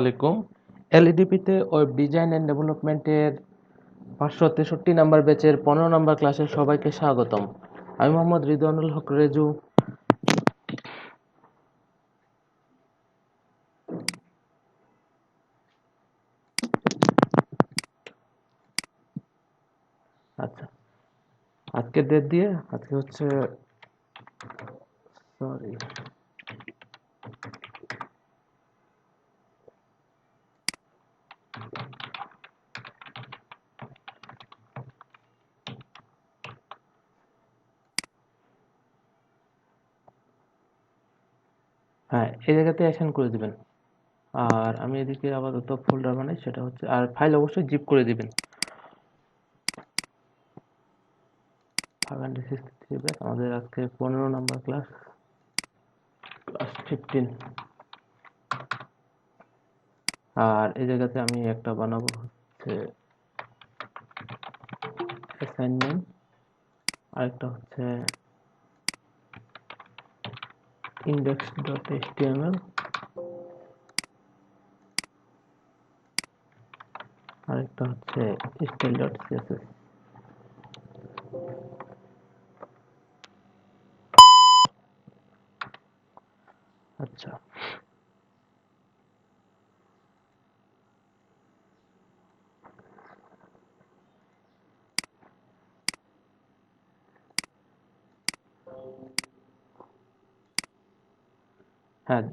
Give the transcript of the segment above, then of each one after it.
আলাইকুম। এলইডিপিতে web design and ডেভেলপমেন্টের 563 number ব্যাচের 15 নাম্বার ক্লাসে সবাইকে স্বাগতম। আমি মোহাম্মদ রিদওয়ানুল হক রেজু। আচ্ছা, আজকের ডেট দিয়ে আজকে হচ্ছে সরি হ্যাঁ, এই জায়গাতে অ্যাসাইন করে দিবেন। আর আমি এদিকে আপাতত ফোল্ডার বানাই, সেটা হচ্ছে, আর ফাইল অবশ্যই জিপ করে দিবেন। 563 ব্যাচ আমাদের আজকে 15 নাম্বার ক্লাস, ক্লাস 15। আর এই জায়গাতে আমি একটা বানাবো হচ্ছে অ্যাসাইনমেন্ট, আরেকটা হচ্ছে index.html, আরেকটা হচ্ছে style.css। আচ্ছা, হ্যাঁ,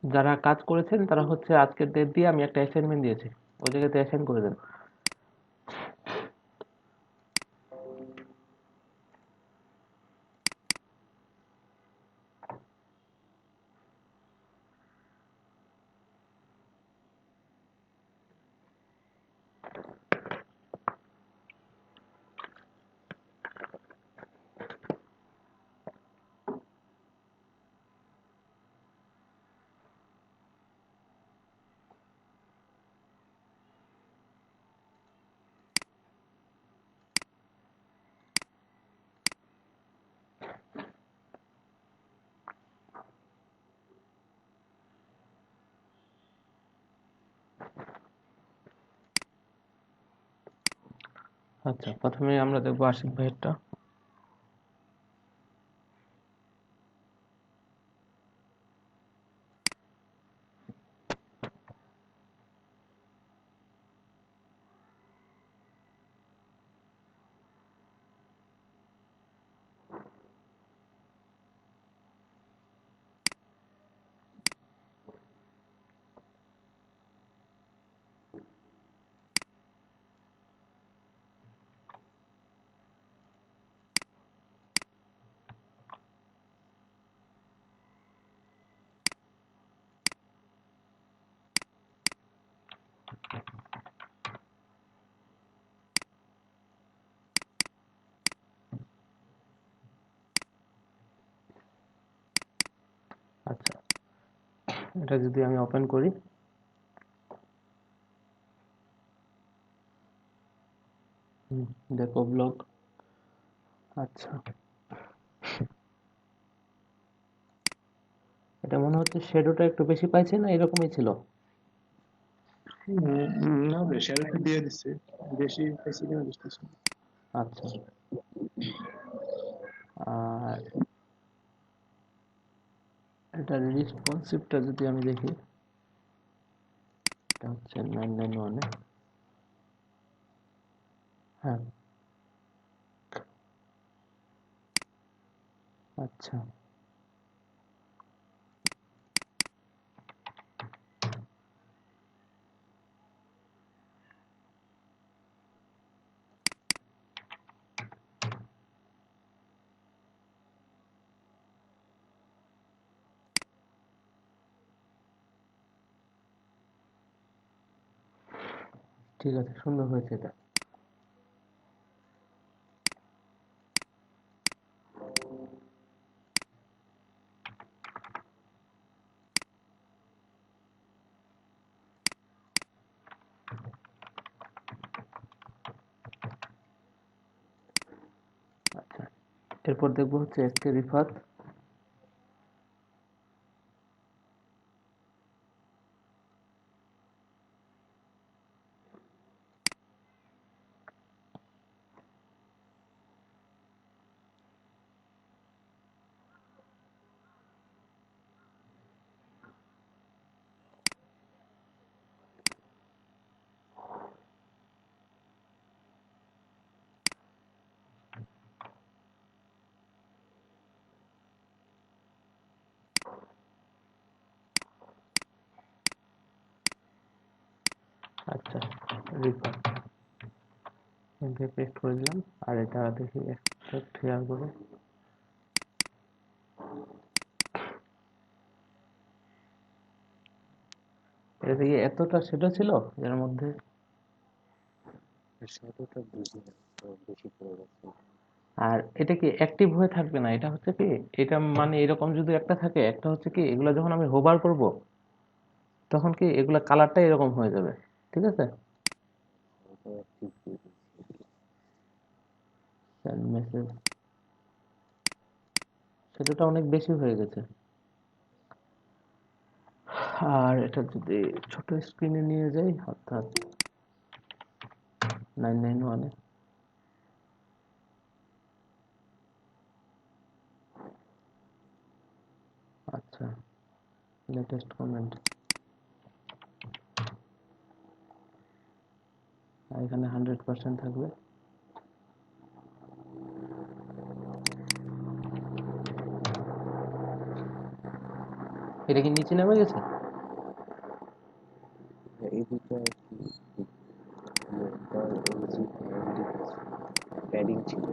যারা কাজ করেছেন তারা হচ্ছে আজকের ডেট দিয়ে আমি একটা অ্যাসাইনমেন্ট দিয়েছি, ওই জায়গাতে অ্যাসাইন করে দেন। আচ্ছা, প্রথমে আমরা দেখবো আশিক ভাইয়েরটা। আচ্ছা, এটা যদি আমি ওপেন করি, দেখো ব্লগ। আচ্ছা, এটা মনে হচ্ছে শ্যাডোটা একটু বেশি পাইছে, না এরকমই ছিল? না বেশ, আর একটু দিয়ে দিচ্ছে। বেশি পাইছি কিনা বুঝতেছি না। আচ্ছা, আর এটা রেসপন্সিভটা যদি আমি দেখি, এটা হচ্ছে 991-এ। হ্যাঁ, আচ্ছা, ঠিক আছে, সুন্দর হয়েছে এটা। আচ্ছা, এরপর দেখবো হচ্ছে এসকে রিফাত। আচ্ছা, রিফার এখানে পেস্ট করে দিলাম। আর এটা দেখি এক্সট্রাক্ট হেয়ার করে। এটা দেখি এতটা সেটা ছিল এর মধ্যে। শ্যাডোটা বুঝি না, তো বেশি পড়ে গেছে। আর এটা কি অ্যাক্টিভ হয়ে থাকবে না, এটা হচ্ছে কি, এটা মানে এরকম যদি একটা থাকে, একটা হচ্ছে কি এগুলা যখন আমি হোভার করব তখন কি এগুলা কালারটা এরকম হয়ে যাবে, ঠিক আছে। ওটা ঠিক দিয়ে দিচ্ছি। সেন্ড মেসেজ, সেটাটা অনেক বেশি হয়ে গেছে। আর এটা যদি ছোট স্ক্রিনে নিয়ে যাই, অর্থাৎ 991-এ, আচ্ছা, লেটেস্ট কমেন্ট, এখানে 100% থাকবে। এটা কি নিচে নেমে গেছে? এই দুটো আর কি প্যাডিং ছিল।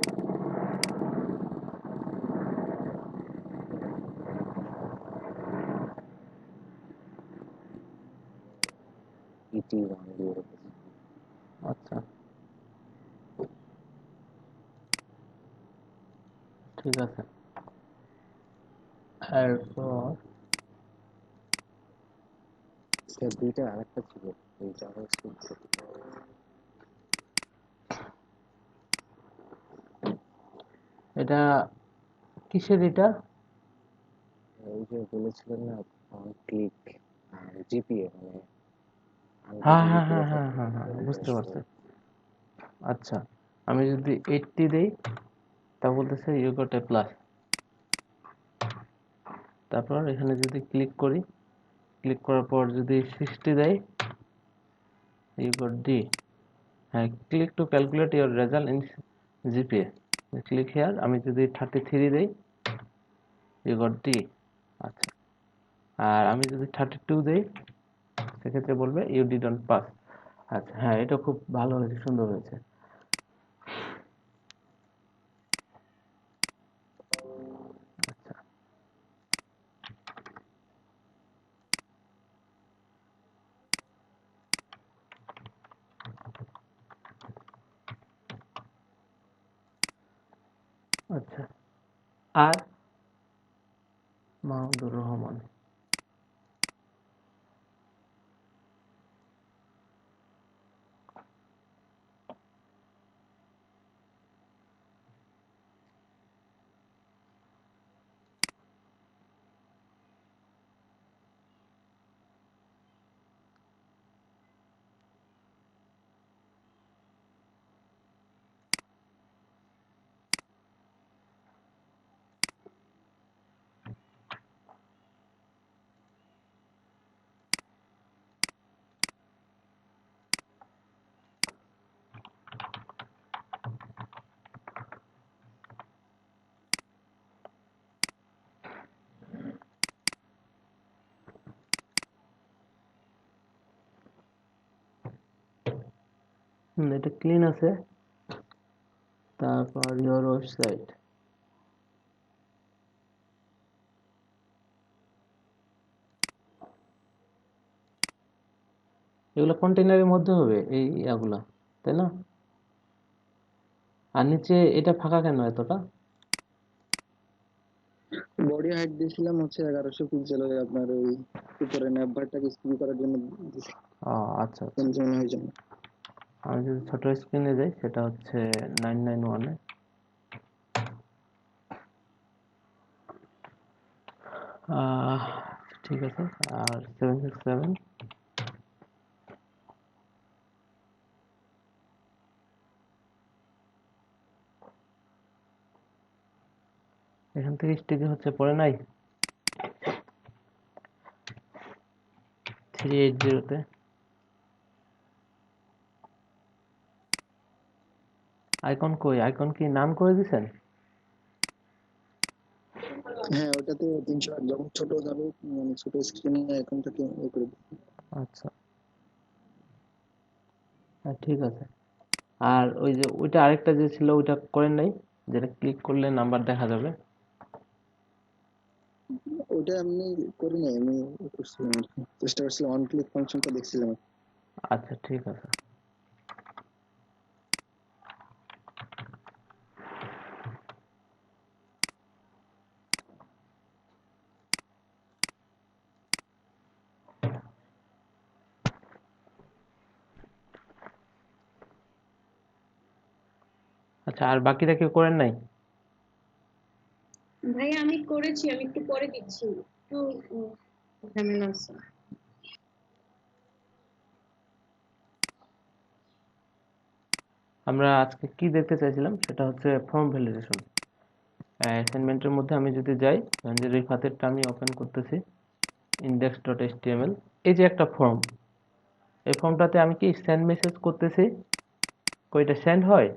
ইটি ওয়ান দিয়ে রেখেছি। আচ্ছা, ঠিক আছে। এরপর স্যার দুইটা আরেকটা ছিল, এই জাভাস্ক্রিপ্ট এটা কিসের এটা? ওই যে বলেছিলেন না, অন ক্লিক জিপিএ মানে হ্যাঁ আনলিমিটেড হ্যাঁ জিপিএ হ্যাঁ হ্যাঁ থাকে, হ্যাঁ হ্যাঁ, বুঝতে ওইটা পারছি। আচ্ছা, আমি যদি 80 দেই তা বলতেছে ইউ গট এ প্লাস। তারপর এখানে যদি ক্লিক করি, ক্লিক করার পর যদি 60 দেই, ইউ গট ডি। হ্যাঁ, click to calculate your result in GPA, click here. আমি যদি 33 দেই, ইউ গট ডি। আচ্ছা, আর আমি যদি 32 দেই সেক্ষেত্রে বলবে ইউ ডিডন্ট পাস। আচ্ছা, হ্যাঁ, এটা খুব ভালো হয়েছে, সুন্দর হয়েছে। আচ্ছা, আচ্ছা। আর মাহমুদুর রহমান, এটা ক্লিন আছে। তারপর ইউর ওয়েবসাইট, এগুলো কন্টেনারের মধ্যে হবে এই ইয়াগুলা, তাই না? আর নিচে এটা ফাঁকা কেন এতটা? বডি হাইট দিয়েছিলাম হচ্ছে 1100 পিক্সেলের, আপনার ওই উপরে ন্যাপবারটাকে স্ক্রু করার জন্য ও আচ্ছা আচ্ছা। কনজিউম হয়ে যায়। আমি যদি ছোট স্ক্রিনে যাই, সেটা হচ্ছে 991-এ। ঠিক আছে। আর 767, এখান থেকে স্টিকি হচ্ছে পড়ে নাই। 380-তে আইকন কই? আইকন কি নাম করে দিছেন? হ্যাঁ, ওটাতে 308 যখন ছোট যাবে, মানে ছোট স্ক্রিনে এখনটাকে করে দিই। আচ্ছা, ঠিক আছে। আর ওই যে ওইটা আরেকটা যে ছিল ওইটা করেন নাই, যেটা ক্লিক করলে নাম্বার দেখা যাবে? ওটা আমি করি নাই, আমি করছিলাম আর কি, চেষ্টা করছিলাম, অন ক্লিক ফাংশনটা দেখছিলাম। আচ্ছা ঠিক আছে। আচ্ছা, আর বাকিটা কেউ করেন নাই? ভাই আমি করেছি, আমি একটু পরে দিচ্ছি, একটু ঝামেলা আছে। আমরা আজকে কি দেখতে চাইছিলাম সেটা হচ্ছে ফর্ম ভ্যালিডেশন। অ্যাসাইনমেন্টের মধ্যে আমি যদি যাই, ধরেন যে রিফাতেরটা আমি ওপেন করতেছি, index.html, এই যে একটা ফর্ম, এই ফর্মটাতে আমি কি সেন্ড মেসেজ করতেছি, কয়টা সেন্ড হয়,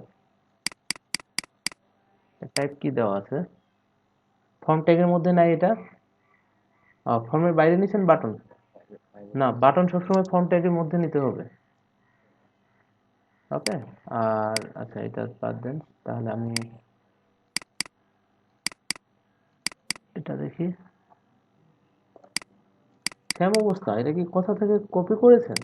টাইপ কি দেওয়া আছে, ফর্ম ট্যাগের মধ্যে নাই এটা, ফর্মের বাইরে নিছেন বাটন, না বাটন সবসময় ফর্ম ট্যাগের মধ্যে নিতে হবে। ওকে, আর আচ্ছা এটা বাদ দেন, তাহলে আমি এটা দেখি। সেম অবস্থা, এটা কি কোথা থেকে কপি করেছেন?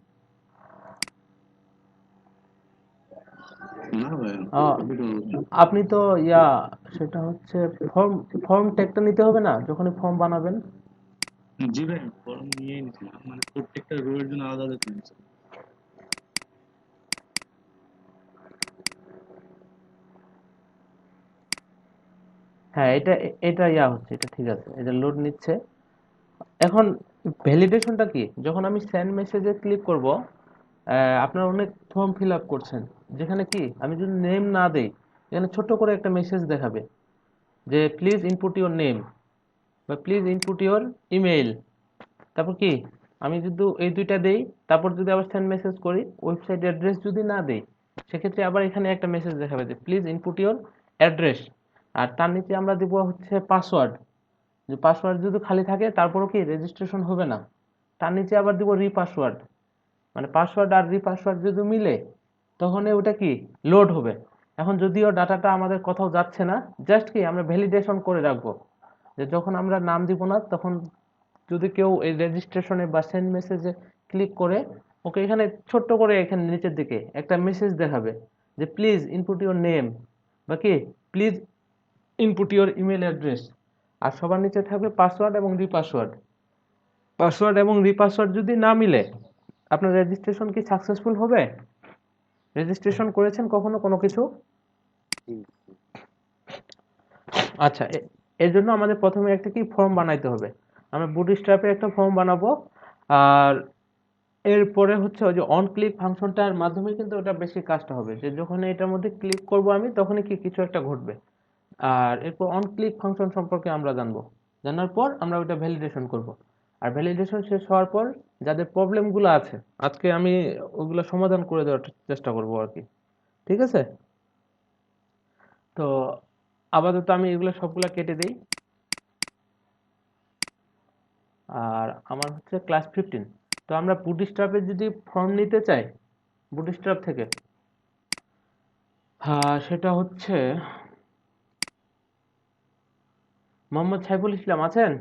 না ভাই, আহ, আপনি তো সেটা হচ্ছে ফর্ম, ফর্ম ট্যাগটা নিতে হবে না যখনই ফর্ম বানাবেন? জি ভাই, ফর্ম নিয়ে নিছিলাম, মানে প্রত্যেকটা রোয়ের জন্য আলাদা আলাদা নিয়েছিলাম। হ্যাঁ, এটা এটা হচ্ছে, এটা ঠিক আছে, এটা লোড নিচ্ছে। এখন ভ্যালিডেশনটা কি, যখন আমি সেন্ড মেসেজে ক্লিক করব, আপনারা অনেক ফর্ম ফিল আপ করছেন, যেখানে কি আমি যদি নেম না দেই, এখানে ছোট করে একটা মেসেজ দেখাবে যে প্লিজ ইনপুট ইউর নেম বা প্লিজ ইনপুট ইউর ইমেইল। তারপর কি আমি যদি এই দুইটা দেই, তারপর যদি আবার সেন্ড মেসেজ করি, ওয়েবসাইট অ্যাড্রেস যদি না দেই, সেক্ষেত্রে আবার এখানে একটা মেসেজ দেখাবে যে প্লিজ ইনপুট ইউর অ্যাড্রেস। আর তার নিচে আমরা দিব হচ্ছে পাসওয়ার্ড, যে পাসওয়ার্ড যদি খালি থাকে তারপরও কি রেজিস্ট্রেশন হবে না। তার নিচে আবার দিব রিপাসওয়ার্ড, মানে পাসওয়ার্ড আর রিপাসওয়ার্ড যদি মিলে তখন ওটা কি লোড হবে। এখন যদিও ডাটাটা আমাদের কোথাও যাচ্ছে না, জাস্ট কি আমরা ভ্যালিডেশন করে রাখবো যে যখন আমরা নাম দিব না তখন যদি কেউ এই রেজিস্ট্রেশনে বা সেন্ড মেসেজে ক্লিক করে, ওকে এখানে ছোট্ট করে এখানে নিচের দিকে একটা মেসেজ দেখাবে যে please input your name or কি please input your email address. আর সবার নিচে থাকবে পাসওয়ার্ড এবং রিপাসওয়ার্ড। পাসওয়ার্ড এবং রিপাসওয়ার্ড যদি না মিলে আপনার রেজিস্ট্রেশন কি সাকসেসফুল হবে? রেজিস্ট্রেশন করেছেন কখনো কোনো কিছু? জি। আচ্ছা, এর জন্য আমাদের প্রথমে একটা কি ফর্ম বানাইতে হবে। আমরা বুটস্ট্র্যাপে একটা ফর্ম বানাবো, আর এরপরে হচ্ছে ওই যে অন ক্লিক ফাংশনটার মাধ্যমে কিন্তু ওটা বেশি কাজটা হবে, যে যখন এটার মধ্যে ক্লিক করব আমি তখনই কি কিছু একটা ঘটবে। আর এরপর অন ক্লিক ফাংশন সম্পর্কে আমরা জানবো, জানার পর আমরা ওটা ভ্যালিডেশন করব। আর ভ্যালিডেশন শেষ হওয়ার পর যাদের প্রবলেমগুলো আছে আজকে আমি ওগুলো সমাধান করে দেওয়ার চেষ্টা করব আর কি। ঠিক আছে, তো আপাতত আমি এগুলো সবগুলা কেটে দিই। আর আমার হচ্ছে ক্লাস 15। তো আমরা বুটস্ট্র্যাপে যদি ফর্ম নিতে চাই বুটস্ট্র্যাপ থেকে, হ্যাঁ সেটা হচ্ছে মোহাম্মদ সাইফুল ইসলাম আছেন?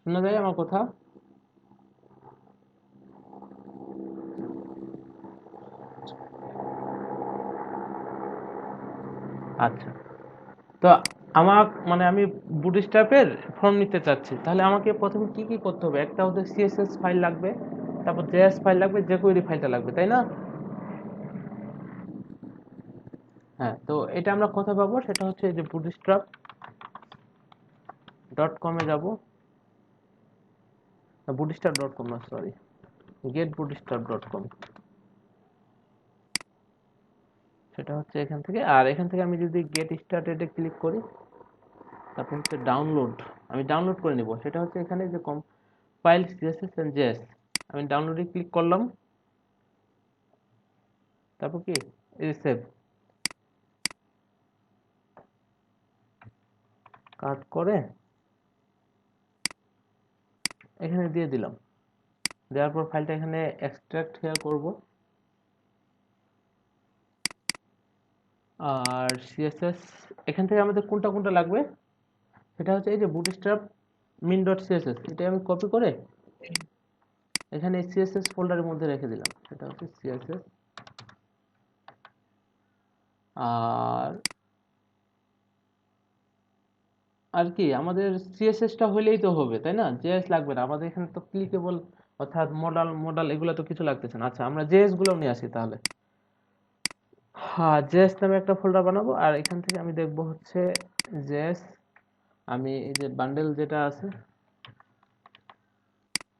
শোনা যায় আমার কথা? আচ্ছা, তো আমার মানে আমি বুটস্ট্র্যাপের ফর্ম নিতে চাচ্ছি, তাহলে আমাকে প্রথমে কি কি করতে হবে? একটা ওদের সিএসএস ফাইল লাগবে, তারপর জেএস ফাইল লাগবে, jQuery ফাইলটা লাগবে, তাই না? হ্যাঁ, তো এটা আমরা কোথায় পাবো? সেটা হচ্ছে যে bootstrap.com এ যাব, bootstrap.com না সরি, getbootstrap.com, সেটা হচ্ছে এখান থেকে। আর এখান থেকে আমি যদি গেট স্টার্টেড এ ক্লিক করি, তারপর হচ্ছে ডাউনলোড, আমি ডাউনলোড করে নিব। সেটা হচ্ছে এখানে যে কম্পাইল সিএসএস এন্ড জেএস, আমি ডাউনলোডে ক্লিক করলাম, তারপর কি এই সেভ, কাট করে এখানে দিয়ে দিলাম। দেওয়ার পর ফাইলটা এখানে এক্সট্রাক্ট হেয়ার করব, আর সিএসএস এখান থেকে আমাদের কোনটা কোনটা লাগবে সেটা হচ্ছে এই যে বুটস্ট্র্যাপ min ডট সিএসএস, এটা আমি কপি করে এখানে সিএসএস ফোল্ডারের মধ্যে রেখে দিলাম। সেটা হচ্ছে সিএসএস। আর আর কি আমাদের সিএসএসটা হলেই তো হবে, তাই না? জেএস লাগবে না আমাদের এখানে, তো ক্লিকেবল অর্থাৎ মডাল মডাল এগুলো তো কিছু লাগতেছে না। আচ্ছা, আমরা জেএস গুলো নিয়ে আসি তাহলে। হ্যাঁ, জেএস নামে একটা ফোল্ডার বানাবো, আর এখান থেকে আমি দেখবো হচ্ছে জেএস। আমি এই যে বান্ডেল যেটা আছে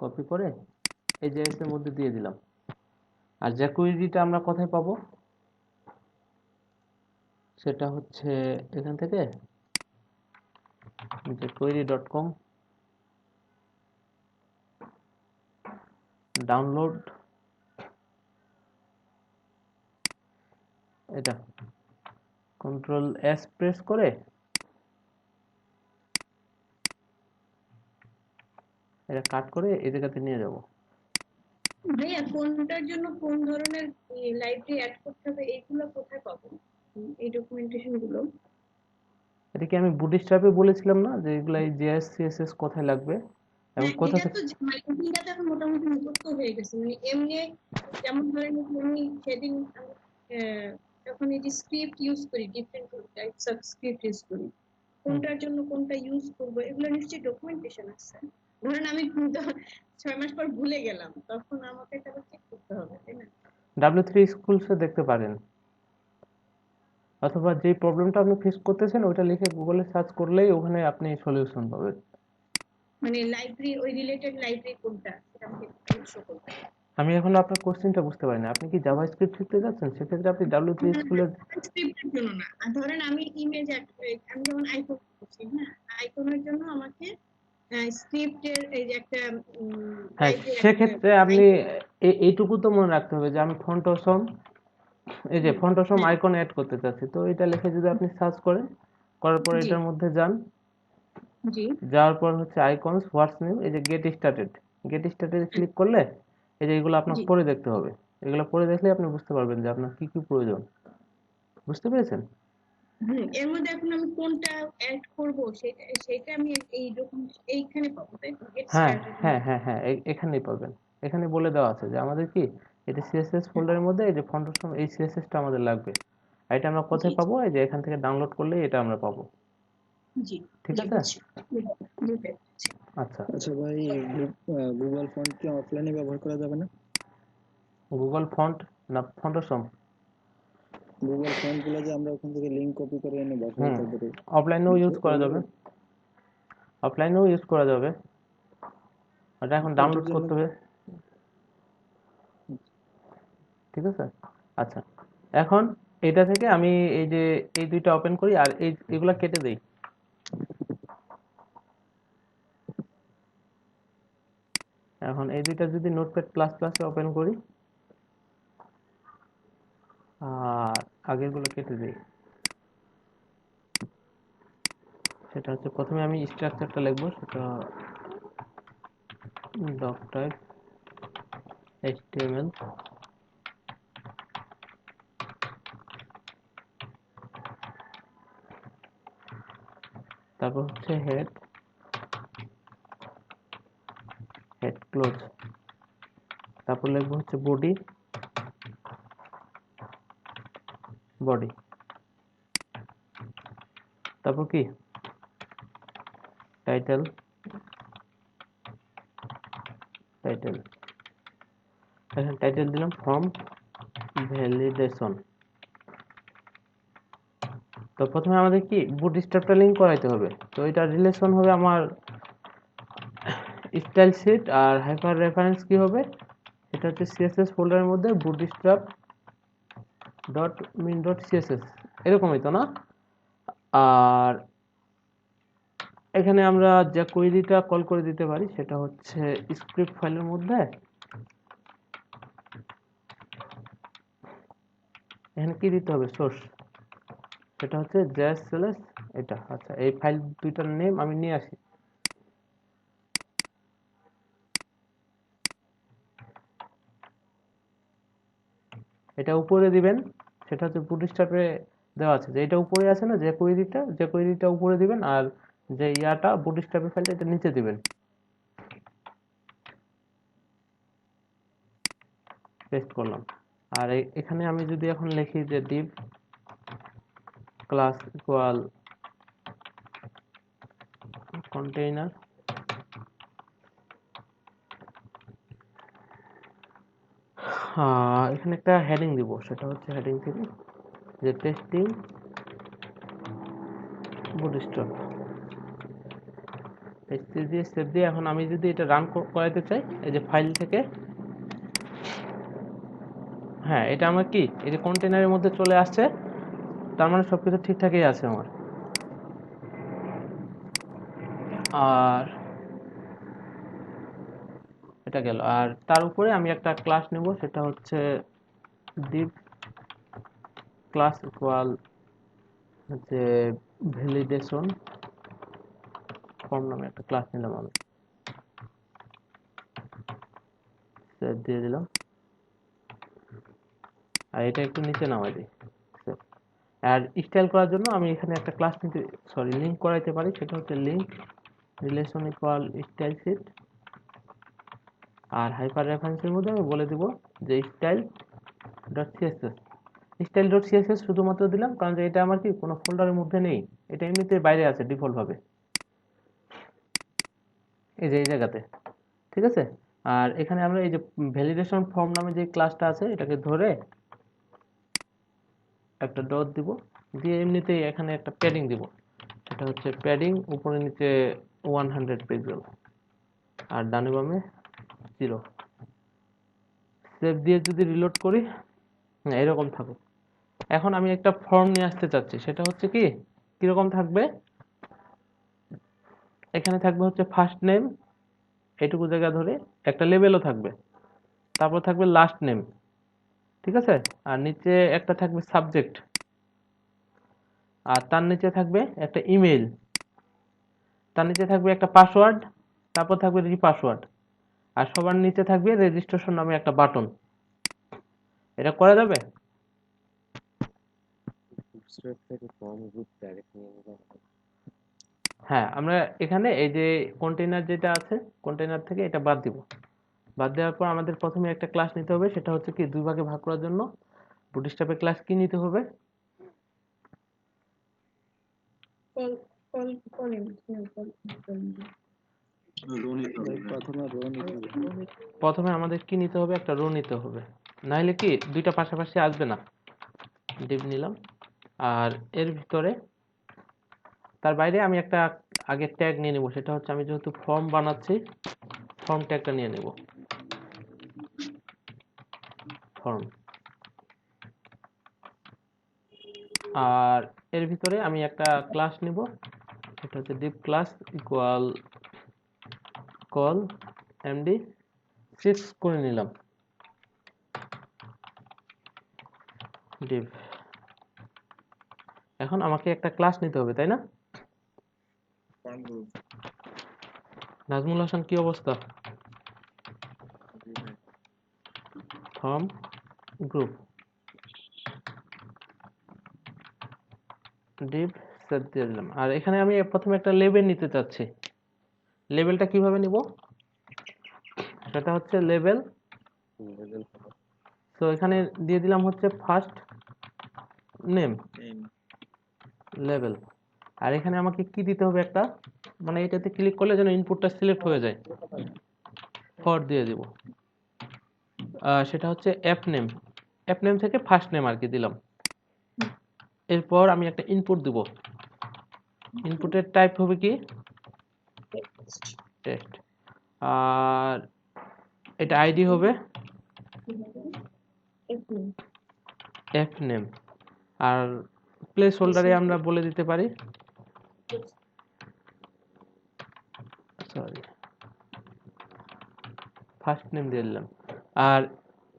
কপি করে এই জেএস এর মধ্যে দিয়ে দিলাম। আর জ্যাকুইরিটা আমরা কোথায় পাবো সেটা হচ্ছে এখান থেকে jquery.com ডাউনলোড, এটা কন্ট্রোল এস প্রেস করে এটা কাট করে এই জায়গাতে নিয়ে যাব। ভাইয়া কোনটার জন্য কোন ধরনের লাইব্রেরি অ্যাড করতে হবে এইগুলো কোথায় পাবো? এই ডকুমেন্টেশন গুলো এটা কি আমি বুটস্ট্র্যাপে বলেছিলাম না যে এগুলা এই জেএস সিএসএস কোথায় লাগবে এবং কোথা এটা থেকে? তো মানে এটা তো এখন মোটামুটি মুখস্থ হয়ে গেছে। মানে এমনি যেমন ধরেন আমি সেদিন যখন এই যে স্ক্রিপ্ট ইউজ করি, different types of script use করি, কোনটার জন্য কোনটা ইউজ করব এগুলো নিশ্চয়ই ডকুমেন্টেশন আছে। ধরেন আমি 6 মাস পর ভুলে গেলাম, তখন আমাকে এটা চেক করতে হবে, তাই না? W3 স্কুলসে দেখতে পারেন, অথবা যে প্রবলেমটা আপনি ফেস করতেছেন ওটা লিখে গুগলে সার্চ করলেই ওখানে আপনি সলিউশন পাবেন। মানে লাইব্রেরি, ওই রিলেটেড লাইব্রেরি কোনটা সেটা আমাকে শো করবে। আমি এখন আপনার কোশ্চেনটা বুঝতে পারি না, আপনি কি জাভাস্ক্রিপ্ট শিখতে যাচ্ছেন? সেক্ষেত্রে আপনি W3 স্কুলের স্ক্রিপ্টের জন্য না, আর ধরেন আমি ইমেজ আমি যেমন আইকন করছি, হ্যাঁ, আইকনের জন্য আমাকে স্ক্রিপ্টের এই যে একটা হ্যাঁ, সেক্ষেত্রে আপনি এইটুকু তো মনে রাখতে হবে যে আমি ফন্টসম, এই যে ফন্টসম আইকন অ্যাড করতে চাচ্ছি, তো এটা লিখে যদি আপনি সার্চ করেন, করার পর জি এটার মধ্যে যান, জি যাওয়ার পর হচ্ছে আইকনস হোয়াটস নিউ, এই যে get started, get started click করলে এই যে এগুলো আপনার জি পড়ে দেখতে হবে। এগুলো পড়ে দেখলে আপনি বুঝতে পারবেন যে আপনার কি কি প্রয়োজন। বুঝতে পেরেছেন? এর মধ্যে এখন আমি কোনটা অ্যাড করব সেটা সেটা আমি এই ডকুমেন্ট এইখানে পাবো, তাই তো? গেট হ্যাঁ স্টার্টেড হ্যাঁ হ্যাঁ হ্যাঁ, এখানেই পাবেন। এখানে বলে দেওয়া আছে যে আমাদের কি এটা সিএসএস ফোল্ডারের মধ্যে এই যে ফন্টসম এই সিএসএসটা আমাদের লাগবে। আর এটা আমরা জি কোথায় পাবো? এই যে এখান থেকে ডাউনলোড করলে এটা আমরা পাবো। জি ঠিক জি আছে? বুঝছি, বুঝতে পেরেছি। আচ্ছা, আচ্ছা ভাই, গুগল ফন্ট কি অফলাইনে ব্যবহার করা যাবে না? গুগল ফন্ট না ফন্টসম? গুগল ফন্ট গুলো যে আমরা ওখান থেকে লিংক কপি করে এনে বসাই, হুম, তারপরে অফলাইনেও ইউজ করা যাবে, অফলাইনেও ইউজ করা যাবে। ওটা এখন ওটার ডাউনলোড জন্য করতে হবে। ঠিক আছে? আচ্ছা, এখন এটা থেকে আমি এই যে এই দুইটা ওপেন করি আর এগুলা কেটে দেই। এখন এই দুইটা যদি নোটপ্যাড প্লাস প্লাসে ওপেন করি আর আগেরগুলো কেটে দিই, সেটা হচ্ছে প্রথমে আমি স্ট্রাকচারটা লিখবো, সেটা ডক টাইপ HTML, তারপর হচ্ছে হেড ক্লোজ, তারপর লিখবো হচ্ছে বডি, তারপর কি টাইটেল, এখানে টাইটেল দিলাম ফর্ম ভ্যালিডেশন। তো প্রথমে আমাদের কি বুটস্ট্র্যাপটা লিংক করাইতে হবে, তো এটা রিলেশন হবে আমার স্টাইল শিট, আর হাইপার রেফারেন্স কি হবে, এটা হচ্ছে সিএসএস ফোল্ডারের মধ্যে bootstrap dot min dot CSS, এরকমই তো না? আর এখানে আমরা যে কোয়েরিটা কল করে দিতে পারি সেটা হচ্ছে স্ক্রিপ্ট ফাইলের মধ্যে, এখানে কি দিতে হবে সোর্স, সেটা হচ্ছে JSLS এটা। আচ্ছা, এই ফাইল দুইটার নেম আমি নিয়ে আসি। এটা উপরে দিবেন, সেটা হচ্ছে বুটস্ট্র্যাপে দেওয়া আছে যে এটা উপরে আছে না, যে কোয়েরিটা উপরে দিবেন, আর যে ইয়াটা বুটস্ট্র্যাপের ফাইলটা এটা নিচে দিবেন। পেস্ট করলাম। আর এখানে আমি যদি এখন লিখি যে div class equal container, এখানে একটা হেডিং দিব, সেটা হচ্ছে হেডিং থেকে যে টেস্টিং বুটস্ট্র্যাপ, টেস্ট দিয়ে সেভ দিয়ে এখন আমি যদি এটা রান করাতে চাই এই যে ফাইল থেকে, হ্যাঁ এটা আমার কি এই যে কন্টেনারের মধ্যে চলে আসছে, তার মানে সবকিছু ঠিকঠাকই আছে আমার। আর এটা গেল, আর তার উপরে আমি একটা ক্লাস নেব, সেটা হচ্ছে div class equal হচ্ছে ভ্যালিডেশন ফর্ম নামে একটা ক্লাস নিলাম আমি, সেভ দিয়ে দিলাম। আর এটা একটু নিচে নামাই দিই। আর স্টাইল করার জন্য আমি এখানে একটা ক্লাস নিতে লিংক করাইতে পারি, সেটা হচ্ছে link relation equal style sheet. আর হাইপার রেফারেন্সের মধ্যে আমি বলে দিব যে style dot CSS, style dot CSS শুধুমাত্র দিলাম কারণ যে এটা আমার কি কোনো ফোল্ডারের মধ্যে নেই, এটা এমনিতে বাইরে আছে ডিফল্ট ভাবে এই যে এই জায়গাতে, ঠিক আছে। আর এখানে আমরা এই যে ভ্যালিডেশন ফর্ম নামে যে ক্লাসটা আছে এটাকে ধরে একটা ডট দিব, দিয়ে এমনিতেই এখানে একটা প্যাডিং দিব, সেটা হচ্ছে প্যাডিং উপরে নিচে 100 পিক্সেল আর ডানে বামে 0। সেভ দিয়ে যদি রিলোড করি এরকম থাকুক। এখন আমি একটা ফর্ম নিয়ে আসতে চাচ্ছি, সেটা হচ্ছে কি কিরকম থাকবে, এখানে থাকবে হচ্ছে ফার্স্ট নেম এইটুকু জায়গা ধরে, একটা লেবেলও থাকবে, তারপর থাকবে লাস্ট নেম, ঠিক আছে। আর নিচে একটা থাকবে সাবজেক্ট, আর তার নিচে থাকবে একটা ইমেল, তার নিচে থাকবে একটা পাসওয়ার্ড, তারপর থাকবে রিপাসওয়ার্ড, আর সবার নিচে থাকবে রেজিস্ট্রেশন নামে একটা বাটন। এটা করা যাবে? বুটস্ট্র্যাপ থেকে ফর্ম গ্রুপ ডাইরেক্ট নিয়ে নিলাম। হ্যাঁ, আমরা এখানে এই যে কন্টেইনার যেটা আছে কন্টেইনার থেকে এটা বাদ দিব। বাদ দেওয়ার পর আমাদের প্রথমে একটা ক্লাস নিতে হবে, সেটা হচ্ছে কি দুই ভাগে ভাগ করার জন্য বুটস্ট্র্যাপের ক্লাস কি নিতে হবে, প্রথমে আমাদের কি নিতে হবে, একটা রো নিতে হবে, নাহলে কি দুইটা পাশাপাশি আসবে না। ডিভ নিলাম, আর এর ভিতরে তার বাইরে আমি একটা আগে ট্যাগ নিয়ে নেব, সেটা হচ্ছে আমি যেহেতু ফর্ম বানাচ্ছি ফর্ম ট্যাগটা নিয়ে নেব, ফর্ম। আর এর ভিতরে আমি একটা ক্লাস নিব, সেটা হচ্ছে div class equal call md 6 করে নিলাম div। এখন আমাকে একটা ক্লাস নিতে হবে, তাই না? নাজমুল হাসান কি অবস্থা? ফর্ম গ্রুপ div সেট দিয়ে দিলাম। আর এখানে আমি প্রথমে একটা লেবেল নিতে চাচ্ছি, লেবেলটা কিভাবে নিব, সেটা হচ্ছে লেবেল, তো এখানে দিয়ে দিলাম হচ্ছে ফার্স্ট নেম লেবেল। আর এখানে আমাকে কি দিতে হবে একটা, মানে এটাতে ক্লিক করলে যেন ইনপুটটা সিলেক্ট হয়ে যায়, ফর দিয়ে দিব। সেটা হচ্ছে অ্যাপ নেম থেকে ফার্স্ট নেম আর কি দিলাম। এরপর আমি একটা ইনপুট দিব, ইনপুটের টাইপ হবে কি টেক্সট, আর এটা আইডি হবে অ্যাপ নেম, আর প্লেস হোল্ডারে আমরা বলে দিতে পারি সরি ফার্স্ট নেম দিয়ে দিলাম, আর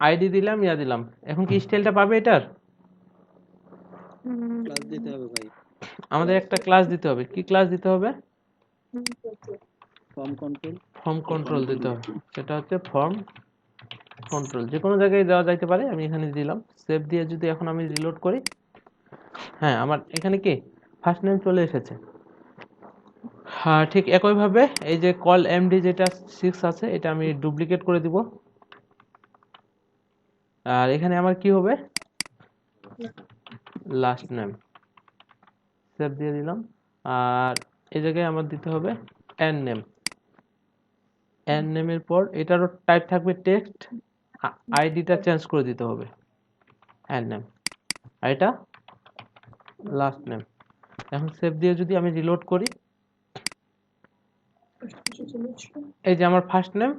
আইডি দিলাম, দিলাম। এখন কি স্টাইলটা পাবে এটার? ক্লাস দিতে হবে ভাই, আমাদের একটা ক্লাস দিতে হবে, কি ক্লাস দিতে হবে? ফর্ম কন্ট্রোল ফর্ম কন্ট্রোল দিতে হবে, সেটা হচ্ছে ফর্ম কন্ট্রোল যে কোনো জায়গায় দেওয়া যাইতে পারে, আমি এখানে দিলাম। সেভ দিয়ে যদি এখন আমি রিলোড করি, হ্যাঁ আমার এখানে কি ফার্স্ট নেম চলে এসেছে। হ্যাঁ ঠিক একইভাবে এই যে কল এমডি যেটা 6 আছে এটা আমি ডুপ্লিকেট করে দিব, আর এখানে আমার কি হবে লাস্ট নেম। সেভ দিয়ে দিলাম। আর এই জায়গায় আমার দিতে হবে এন নেম। এন নেমের পর এটারও টাইপ থাকবে টেক্সট, আইডিটা চেঞ্জ করে দিতে হবে এন নেম, আর এটা লাস্ট নেম। এখন সেভ দিয়ে যদি আমি রিলোড করি, এই যে আমার ফার্স্ট নেম,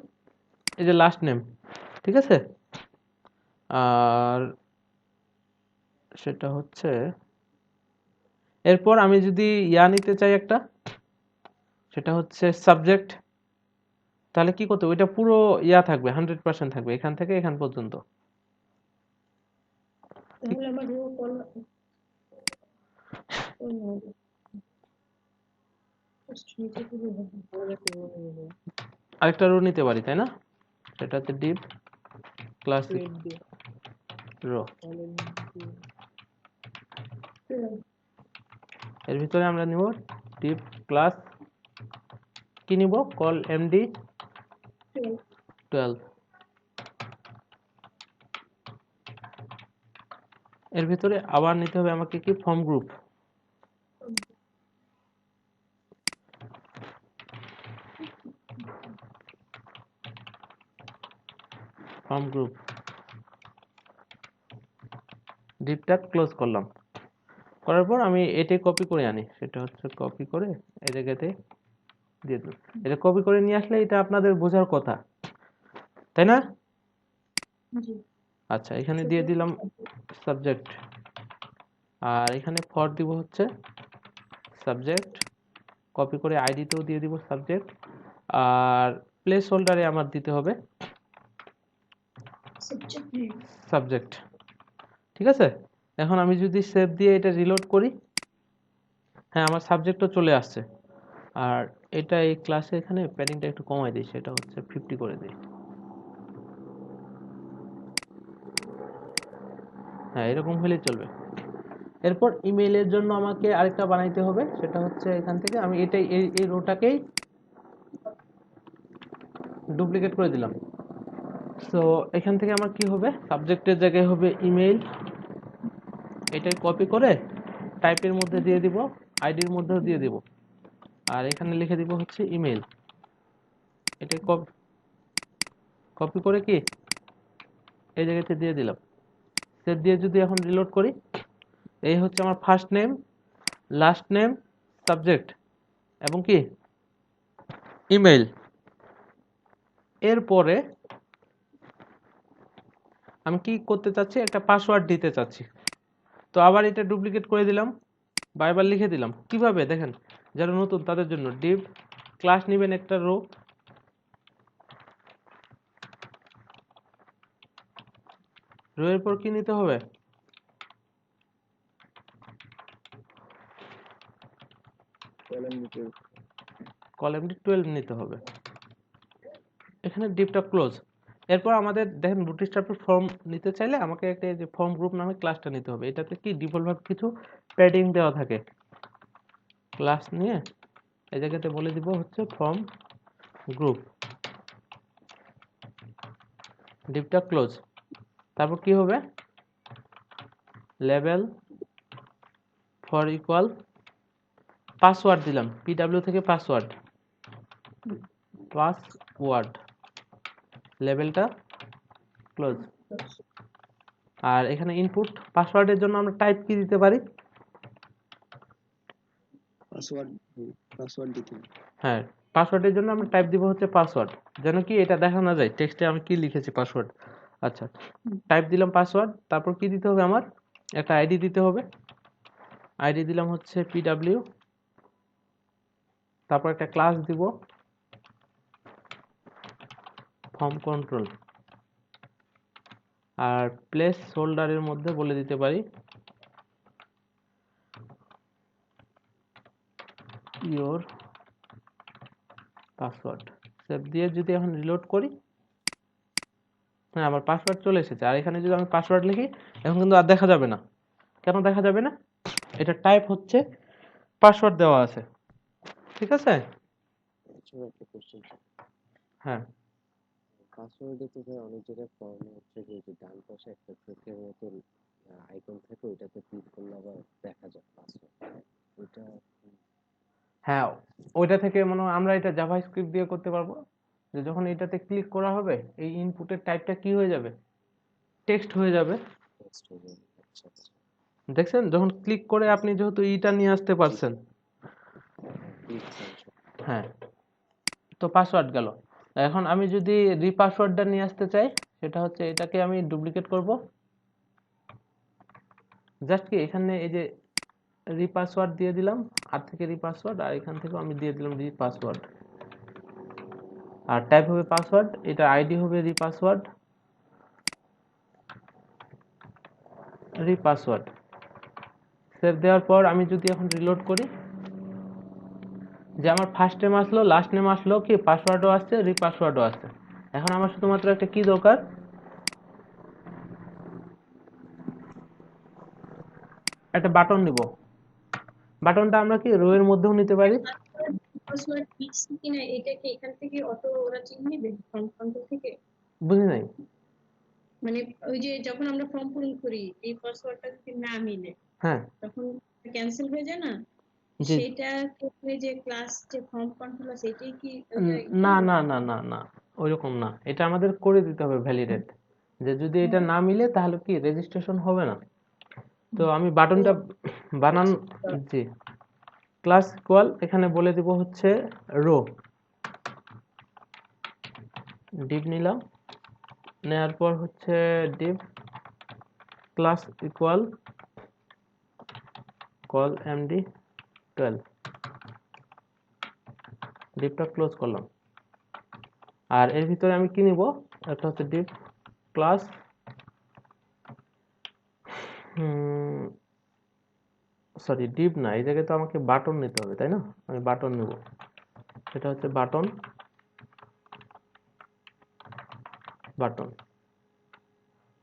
এই যে লাস্ট নেম, ঠিক আছে। আর সেটা হচ্ছে এরপর আমি যদি ইয়া নিতে চাই একটা, সেটা হচ্ছে সাবজেক্ট, তাহলে কি করতে হবে, ওইটা পুরো ইয়া থাকবে 100% থাকবে এখান থেকে এখান পর্যন্ত। তাহলে আমার রো কল আরেকটা রো নিতে পারি তাই না, সেটা হচ্ছে ডিপ ক্লাসিক রো। এর ভিতরে আমরা নিব ডিপ ক্লাস, কি নিব কল এমডি 12। এর ভিতরে আবার নিতে হবে আমাকে কি ফর্ম গ্রুপ। ফর্ম গ্রুপ ডিপটা ক্লোজ করলাম, করার পর আমি এটাই কপি করে আনি, সেটা হচ্ছে কপি করে এই জায়গাতে দিয়ে দেব। এটা কপি করে নিয়ে আসলে এটা আপনাদের বোঝার কথা তাই না। জি আচ্ছা এখানে দিয়ে দিলাম সাবজেক্ট, আর এখানে ফর দিব হচ্ছে সাবজেক্ট, কপি করে আইডিতেও দিয়ে দিব সাবজেক্ট, আর প্লেস হোল্ডারে আমার দিতে হবে সাবজেক্ট, ঠিক আছে। এখন আমি যদি সেভ দিয়ে এটা রিলোড করি, হ্যাঁ আমার সাবজেক্টও চলে আসছে। আর এটা এই ক্লাসে এখানে প্যাডিংটা একটু কমাই দিই, সেটা হচ্ছে 50 করে দিই, হ্যাঁ এরকম হলেই চলবে। এরপর ইমেইলের জন্য আমাকে আরেকটা বানাইতে হবে, সেটা হচ্ছে এখান থেকে আমি এটাই এই রোটাকেই ডুপ্লিকেট করে দিলাম। সো এখান থেকে আমার কি হবে, সাবজেক্টের জায়গায় হবে ইমেইল, এটাই কপি করে টাইপের মধ্যে দিয়ে দিব, আইডির মধ্যেও দিয়ে দিব, আর এখানে লিখে দিব হচ্ছে ইমেইল। এটাই কপি করে কি এই জায়গাতে দিয়ে দিলাম। সেভ দিয়ে যদি এখন রিলোড করি, এই হচ্ছে আমার first name, last name, subject এবং কি ইমেইল। এরপরে আমি কি করতে চাচ্ছি, একটা পাসওয়ার্ড দিতে চাচ্ছি, তো আবার এটা ডুপ্লিকেট করে দিলাম, বাইবার লিখে দিলাম। কিভাবে দেখেন, যারা নতুন তাদের জন্য ডিভ ক্লাস নেবেন একটা রো, রো এর পর কি নিতে হবে, কলামটি 12 নিতে হবে, এখানে ডিভটা ক্লোজ। এরপর আমাদের দেখেন বুটস্ট্র্যাপের ফর্ম নিতে চাইলে আমাকে একটা যে ফর্ম গ্রুপ নামে ক্লাসটা নিতে হবে, এটাতে কি ডিফল্টভাবে কিছু প্যাডিং দেওয়া থাকে। ক্লাস নিয়ে এই জায়গাতে বলে দিব হচ্ছে ফর্ম গ্রুপ, ডিভটা ক্লোজ। তারপর কি হবে, লেভেল ফর ইকুয়াল পাসওয়ার্ড দিলাম, পিডব্লিউ থেকে পাসওয়ার্ড, লেভেলটা ক্লোজ। আর এখানে ইনপুট পাসওয়ার্ডের জন্য আমরা টাইপ কি দিতে পারি, পাসওয়ার্ড দিতে হবে। হ্যাঁ পাসওয়ার্ডের জন্য আমরা টাইপ দিব হচ্ছে পাসওয়ার্ড, যেন কি এটা দেখা না যায় টেক্সটে আমি কি লিখেছি পাসওয়ার্ড। আচ্ছা টাইপ দিলাম পাসওয়ার্ড, তারপর কি দিতে হবে, আমার একটা আইডি দিতে হবে, আইডি দিলাম হচ্ছে পিডব্লিউ, তারপর একটা ক্লাস দিব ফর্ম কন্ট্রোল, আর প্লেস হোল্ডারের মধ্যে বলে দিতে পারি ইওর পাসওয়ার্ড। সেভ দিয়ে যদি এখন রিলোড করি, হ্যাঁ, আমার পাসওয়ার্ড চলে এসেছে। আর এখানে যদি আমি পাসওয়ার্ড লিখি, এখন কিন্তু আর দেখা যাবে না। কেন দেখা যাবে না? এটা টাইপ হচ্ছে, পাসওয়ার্ড দেওয়া আছে। ঠিক আছে? আচ্ছা, একটা কোশ্চেন। হ্যাঁ, পাসওয়ার্ডে তো ভাই অনেক জায়গায় ফর্মে হচ্ছে যে যে ডান পাশে একটা চোখের মতো আইকন থাকে, ওইটাতে ক্লিক করলে আবার দেখা যায় পাসওয়ার্ড। ওইটা হ্যাঁ, ওইটা থেকে মনে হয় আমরা এটা জাভাস্ক্রিপ্ট দিয়ে করতে পারবো, যে যখন এটাতে ক্লিক করা হবে, এই ইনপুটের টাইপটা কি হয়ে যাবে? টেক্সট হয়ে যাবে। টেক্সট হয়ে যাবে। আচ্ছা আচ্ছা। দেখছেন, যখন ক্লিক করে আপনি যেহেতু ইটা নিয়ে আসতে জি, পারছেন। Click function. হ্যাঁ, তো পাসওয়ার্ড গেল। এখন আমি যদি রিপাসওয়ার্ডটা নিয়ে আসতে চাই, সেটা হচ্ছে এটাকে আমি ডুপ্লিকেট করব। জাস্ট কি এখানে এই যে রিপাসওয়ার্ড দিয়ে দিলাম, আর থেকে রিপাসওয়ার্ড, আর এখান থেকে আমি দিয়ে দিলাম রিপাসওয়ার্ড। আর টাইপ হবে পাসওয়ার্ড, এটা আইডি হবে রিপাসওয়ার্ড, রিপাসওয়ার্ড। সেভ দেওয়ার পর আমি যদি এখন রিলোড করি, যে আমার ফার্স্ট নেম আসলো, লাস্ট নেম আসলো, কি পাসওয়ার্ডও আসছে, রিপাসওয়ার্ডও আসছে। এখন আমার শুধুমাত্র একটা কি দরকার, একটা বাটন নিব। বাটনটা আমরা কি রো এর মধ্যেও নিতে পারি। পাসওয়ার্ড দিচ্ছি কিনা এটাকে এখান থেকে অটো ওরা চিনে নেবে ফর্ম কন্ট্রোল থেকে? বুঝি নাই। মানে ওই যে যখন আমরা ফর্ম পূরণ করি, এই পাসওয়ার্ডটা যদি না মিলে, হ্যাঁ, তখন ক্যান্সেল হয়ে যায় না? জি। সেটা ক্ষেত্রে যে ক্লাস যে ফর্ম কন্ট্রোল আছে এটাই কি না না না না না, ওইরকম না। এটা আমাদের করে দিতে হবে ভ্যালিডেট, যে যদি এটা না মিলে তাহলে কি রেজিস্ট্রেশন হবে না। তো আমি বাটনটা বানান, জি, ক্লাস ইকুয়াল এখানে বলে দিব হচ্ছে রো, ডিভ নিলাম, নেওয়ার পর হচ্ছে div class equal col MD 12, ডিভটা ক্লোজ করলাম। আর এর ভিতরে আমি কি নিব, একটা হচ্ছে ডিভ ক্লাস সরি ডিভ না, এই জায়গায় তো আমাকে বাটন নিতে হবে, তাই না? আমি বাটন নিব, সেটা হচ্ছে বাটন, বাটন।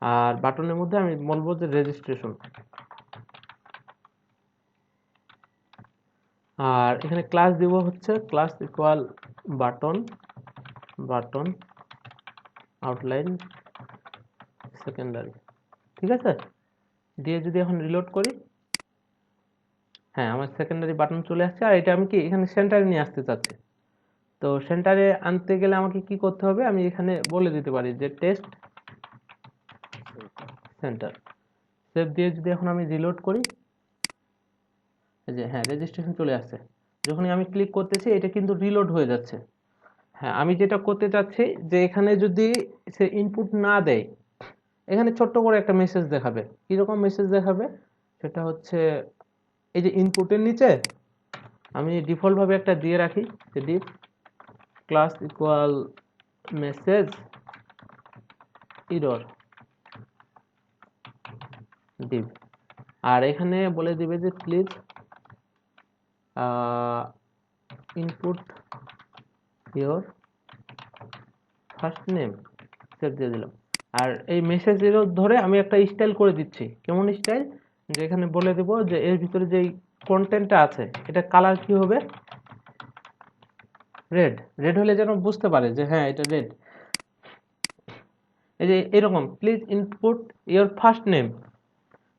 আর বাটনের মধ্যে আমি বলবো যে রেজিস্ট্রেশন। আর এখানে ক্লাস দিব হচ্ছে class equal button, button outline secondary. ঠিক আছে? দিয়ে যদি এখন রিলোড করি, হ্যাঁ, আমার সেকেন্ডারি বাটন চলে আসছে। আর এটা আমি কি এখানে সেন্টারে নিয়ে আসতে চাচ্ছি। তো সেন্টারে আনতে গেলে আমাকে কি করতে হবে, আমি এখানে বলে দিতে পারি যে টেস্ট সেন্টার। সেভ দিয়ে যদি এখন আমি রিলোড করি, এই যে হ্যাঁ রেজিস্ট্রেশন চলে আসছে। যখনই আমি ক্লিক করতেছি এটা কিন্তু রিলোড হয়ে যাচ্ছে। হ্যাঁ, আমি যেটা করতে চাচ্ছি যে এখানে যদি সে ইনপুট না দেয়, এখানে ছোট্ট করে একটা মেসেজ দেখাবে। কিরকম মেসেজ দেখাবে, সেটা হচ্ছে এই যে ইনপুটের নিচে আমি ডিফল্ট ভাবে একটা দিয়ে রাখি, যে div class equal message error div. আর এখানে বলে দিবে যে please input your first name, save দিয়ে দিলাম। আর এই মেসেজ এরর ধরে আমি একটা স্টাইল করে দিচ্ছি। কেমন স্টাইল, যে এখানে বলে দেব যে এর ভিতরে যেই কন্টেন্টটা আছে এটা কালার কি হবে, রেড। রেড হলে যেন বুঝতে পারে যে হ্যাঁ এটা রেড। এই যে এরকম please input your first name,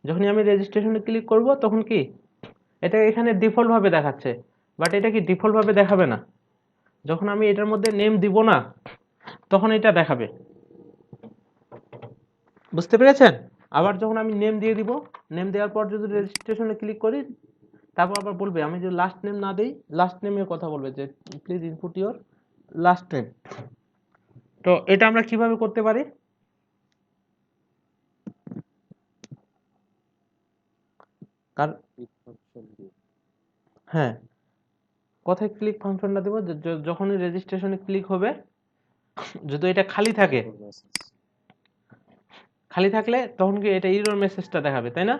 যখনই আমি রেজিস্ট্রেশনে ক্লিক করব তখন কি এটা এখানে ডিফল্ট ভাবে দেখাচ্ছে, বাট এটা কি ডিফল্ট ভাবে দেখাবে না। যখন আমি এটার মধ্যে নেম দিব না তখন এটা দেখাবে। বুঝতে পেরেছেন? আবার যখন আমি নেম দিয়ে দিব, নেম দেওয়ার পর যদি রেজিস্ট্রেশনে ক্লিক করি, তারপর আবার বলবে, আমি যদি লাস্ট নেম না দেই, লাস্ট নেমের কথা বলবে যে please input your last name. তো এটা আমরা কিভাবে করতে পারি, কার ক্লিক ফাংশন দিয়ে। হ্যাঁ, কোথায় ক্লিক ফাংশনটা দেব, যখনই রেজিস্ট্রেশনে ক্লিক হবে, যদি এটা খালি থাকে, মেসেজ। খালি থাকলে তখন কি এটা এরর মেসেজটা দেখাবে, তাই না?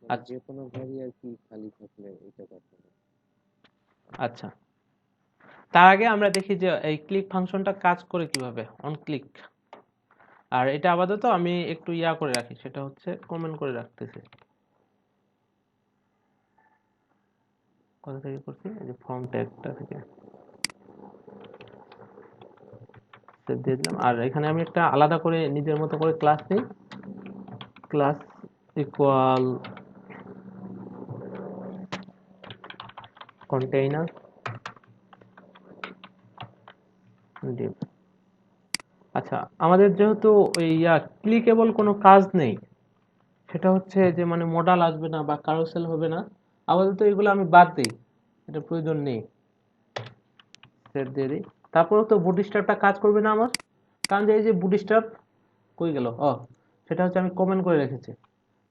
মানে যে কোনো ভাবে আর কি খালি থাকলে এটা করতে হবে। আচ্ছা, তার আগে আমরা দেখি যে এই ক্লিক ফাংশনটা কাজ করে কিভাবে। অন ক্লিক, আর এটা আপাতত আমি একটু ইয়া করে রাখি, সেটা হচ্ছে কমেন্ট করে রাখতেছি। কোথা থেকে করছি, এই যে ফর্ম ট্যাগটা থেকে সেভ দিয়ে দিলাম। আর এখানে আমি একটা আলাদা করে নিজের মতো করে ক্লাস নিই, ক্লাস ইকুয়াল কন্টেইনার div। আচ্ছা, আমাদের যেহেতু ওই ক্লিকেবল কোনো কাজ নেই, সেটা হচ্ছে যে মানে মডাল আসবে না বা কারুসেল হবে না, আপাতত এগুলো আমি বাদ দিই, এটা প্রয়োজন নেই, সেভ দিয়ে দিই। তারপরে তো বুটস্ট্র্যাপটা কাজ করবে না আমার, কারণ যে এই যে বুটস্ট্র্যাপ কই গেল, সেটা হচ্ছে আমি কমেন্ট করে রেখেছি।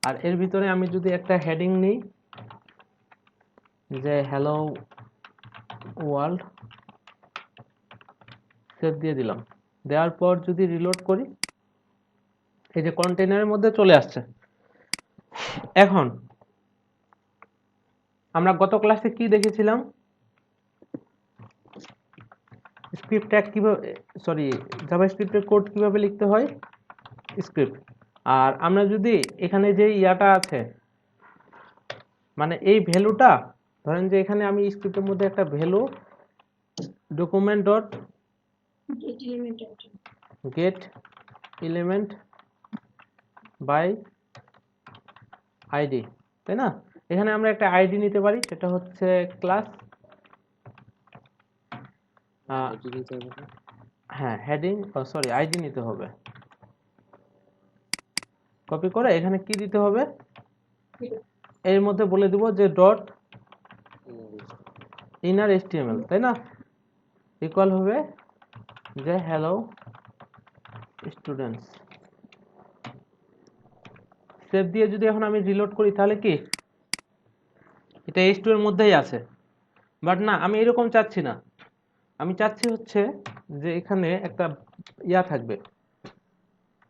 আর এর ভিতরে আমি যদি একটা হেডিং নিই যে হ্যালো ওয়ার্ল্ড, সেভ দিয়ে দিলাম। দেওয়ার পর যদি রিলোড করি, এই যে কন্টেইনারের মধ্যে চলে আসছে। এখন আমরা গত ক্লাসে কি দেখেছিলাম, স্ক্রিপ্ট ট্যাগ কিভাবে, সরি, জাভাস্ক্রিপ্টের কোড কিভাবে লিখতে হয়, স্ক্রিপ্ট। আর আমরা যদি এখানে যে ইয়াটা আছে, মানে এই ভ্যালুটা, ধরেন যে এখানে আমি স্ক্রিপ্টের মধ্যে একটা value document dot get element by ID, তাই না? এখানে আমরা একটা আইডি নিতে পারি, সেটা হচ্ছে ক্লাস, আইডি নিতে হবে না? হ্যাঁ হেডিং, সরি আইডি নিতে হবে। কপি করে এখানে কি দিতে হবে, এর মধ্যে বলে দিব যে ডট ইনার HTML, তাই না? ইকুয়াল হবে যে হ্যালো স্টুডেন্টস। সেভ দিয়ে যদি এখন আমি রিলোড করি, তাহলে কি এটা H2 এর মধ্যেই আছে। বাট না, আমি এরকম চাচ্ছি না, আমি চাচ্ছি হচ্ছে যে এখানে একটা ইয়া থাকবে,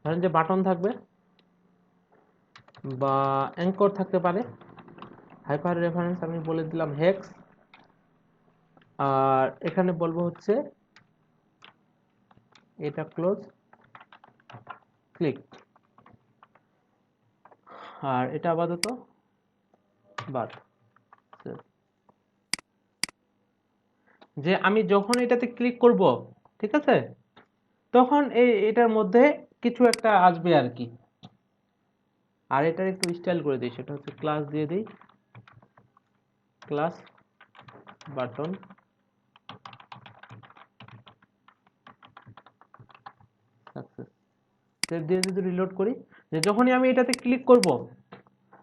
ধরেন যে বাটন থাকবে বা অ্যাঙ্কর থাকতে পারে, হাইপার রেফারেন্স আমি বলে দিলাম হেক্স, আর এখানে বলবো হচ্ছে এটা ক্লোজ ক্লিক, আর এটা আপাতত বাদ। যে আমি যখন এটাতে ক্লিক করব, ঠিক আছে, তখন এটার মধ্যে কিছু একটা আসবে আর কি। আর এটার একটু স্টাইল করে দিই, সেটা হচ্ছে ক্লাস দিয়ে দিই, ক্লাস বাটন সাকসেস। সেভ দিয়ে যদি রিলোড করি, যে যখনই আমি এটাতে ক্লিক করব,